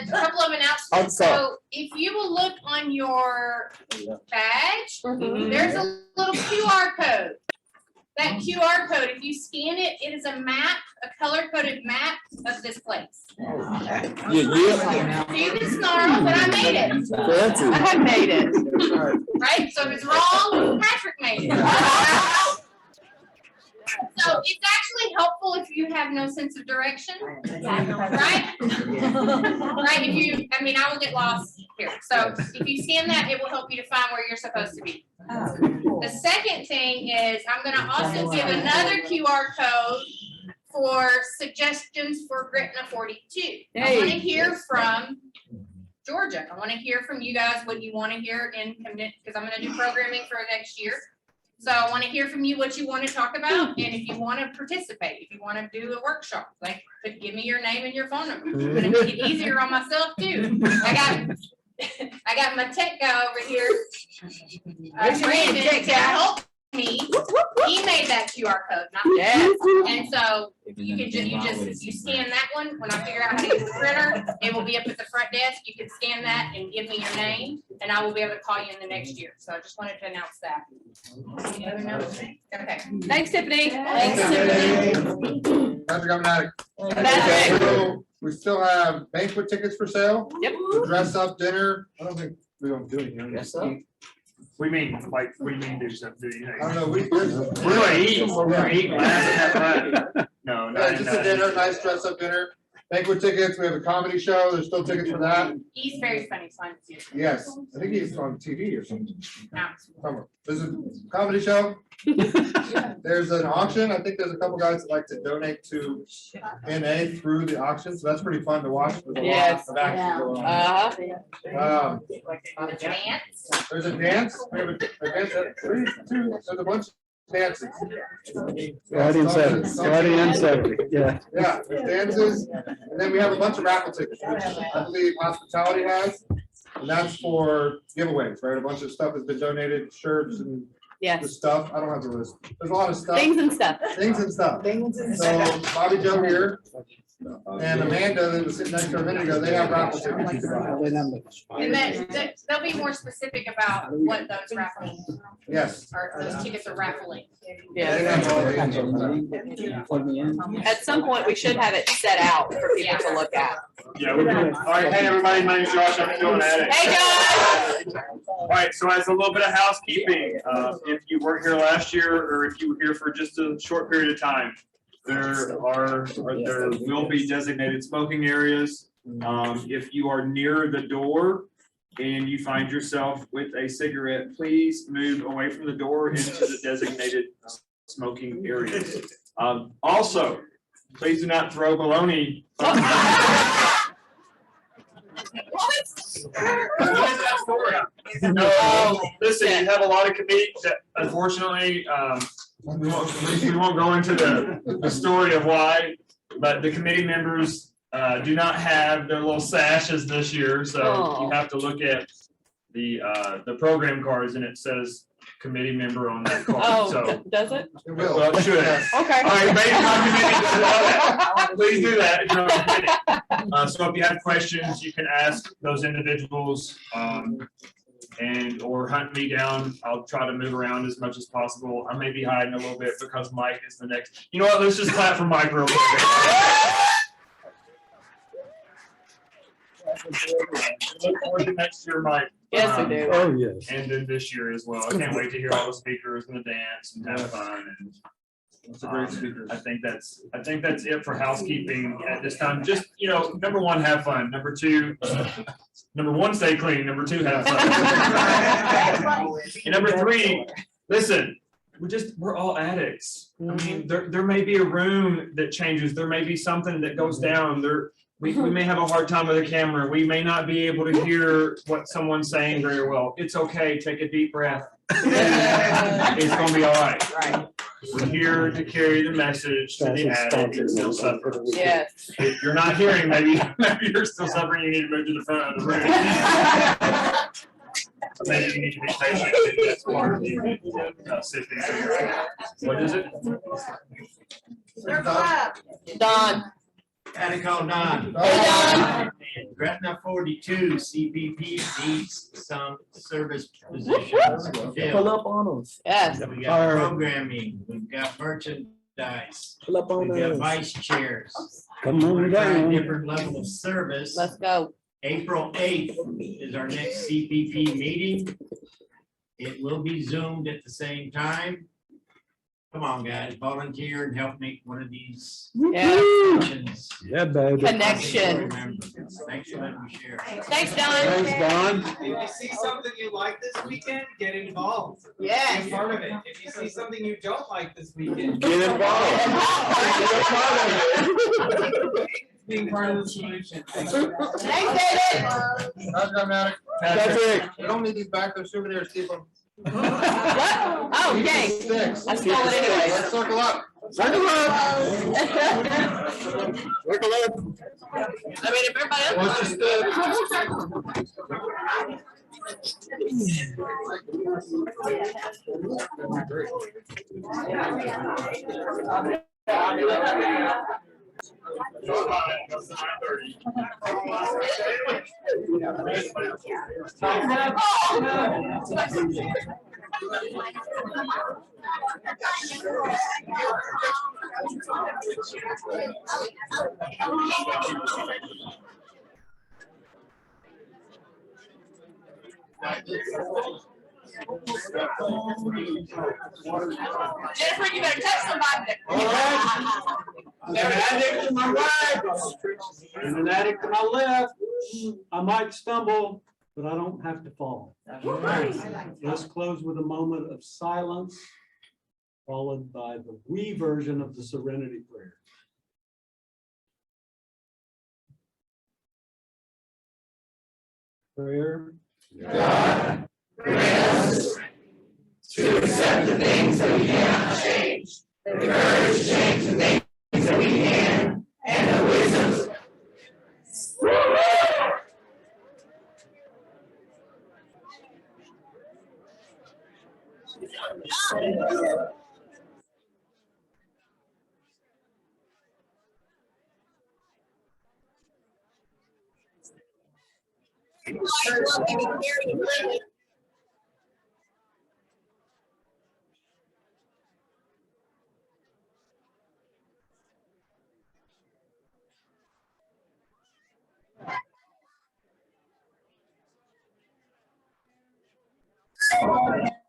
a couple of announcements. So if you will look on your badge, there's a little QR code. That QR code, if you scan it, it is a map, a color-coded map of this place. Do the snarl, but I made it. I made it. Right? So if it's wrong, Patrick made it. So it's actually helpful if you have no sense of direction, right? Right, if you, I mean, I will get lost here. So if you scan that, it will help you to find where you're supposed to be. The second thing is I'm gonna also give another QR code for suggestions for GRCNA 42. I wanna hear from Georgia. I wanna hear from you guys what you wanna hear in commit, because I'm gonna do programming for next year. So I want to hear from you what you want to talk about, and if you want to participate, if you want to do a workshop, like, give me your name and your phone number. I'm gonna make it easier on myself too. I got my tech guy over here. Brandon, to help me. He made that QR code, not me. And so you can you scan that one. When I figure out how to use the printer, it will be up at the front desk. You can scan that and give me your name, and I will be able to call you in the next year. So I just wanted to announce that. Any other notes? Okay. Thanks, Tiffany. Thanks, Tiffany. Patrick. So we still have banquet tickets for sale. Yep. Dress up dinner. I don't think we don't do anything. Dress up. We mean, like, we mean do something, do you think? I don't know. We're gonna eat. We're gonna eat last night. No, Yeah, just a dinner, nice dress up dinner. Banquet tickets. We have a comedy show. There's still tickets for that. He's very funny, so I'm serious. Yes, I think he's on TV or something. No. Somewhere. There's a comedy show. There's an auction. I think there's a couple guys that like to donate to NA through the auction, so that's pretty fun to watch. There's a lot of action going on. Dance. There's a dance. We have a dance. There's a bunch of dances. Friday and Saturday, yeah. Yeah, there's dances, and then we have a bunch of raffle tickets, which I believe hospitality has. And that's for giveaways, right? A bunch of stuff has been donated, shirts and the stuff. I don't have the list. There's a lot of stuff. Things and stuff. Things and stuff. So Bobby Joe here and Amanda that was sitting next to her a minute ago, they have raffle tickets. And then they'll be more specific about what those raffles. Yes. Or those tickets are raffling. At some point, we should have it set out for people to look at. Yeah, we're good. All right, hey, everybody, my name's Josh, I'm doing Addict. Hey, Josh! All right, so as a little bit of housekeeping, if you weren't here last year, or if you were here for just a short period of time, there will be designated smoking areas. If you are near the door and you find yourself with a cigarette, please move away from the door into the designated smoking areas. Also, please do not throw baloney. No, listen, you have a lot of committees that unfortunately, we won't go into the story of why, but the committee members do not have their little sashes this year, so you have to look at the program cards, and it says committee member on that card. So does it? well, it should. Okay. All right, maybe my committee doesn't know that. Please do that. If you're on the committee. So if you have questions, you can ask those individuals, and or hunt me down. I'll try to move around as much as possible. I may be hiding a little bit because Mike is the next. You know what? Let's just clap for Mike real quick. Look forward to next year, Mike. Yes, we do. Oh, yes. And then this year as well. I can't wait to hear all the speakers and the dance and have fun. And that's a great speaker. I think that's it for housekeeping at this time. Just, you know, number one, have fun. Number one, stay clean. Number two, have fun. And number three, listen, we're all addicts. I mean, there may be a room that changes. There may be something that goes down. We may have a hard time with the camera. We may not be able to hear what someone's saying very well. It's okay. Take a deep breath. It's gonna be all right. Right. We're here to carry the message to the addict and still suffer. Yes. If you're not hearing, maybe you're still suffering. You need to move to the front of the room. maybe you need to be patient. Maybe that's part of the sifting through your. What is it? Don. Gotta call Don. Gretna 42 CPP needs some service positions Pull filled. up on us. Yes. We got programming, we've got merchandise, Pull up on we've got us. vice chairs. Come We're on trying down. different level of service. Let's go. April 8th is our next CPP meeting. It will be zoomed at the same time. Come on, guys, volunteer and help make one of these. Yeah. sessions. Yeah, baby. Connection. Thanks for letting me share. Thanks, Don. Thanks, Don. If you see something you like this weekend, get involved. Yes. Be a part of it. If you see something you don't like this weekend. Get involved. Being part of the solution. Thanks, David. Patrick. We don't need these back, they're souvenirs, keep them. What? Oh, yay. Sticks. I stole it anyway. Let's circle up. Circle up. Circle up. I mean, if everybody else. What's your Jennifer, you better touch somebody. An addict to my right and an addict to my left. I might stumble, but I don't have to fall. Let's close with a moment of silence, followed by the we version of the Serenity Prayer. Prayer. God, grant us to accept the things that we cannot change, the courage to change the things that we can, and the wisdom. Thank you.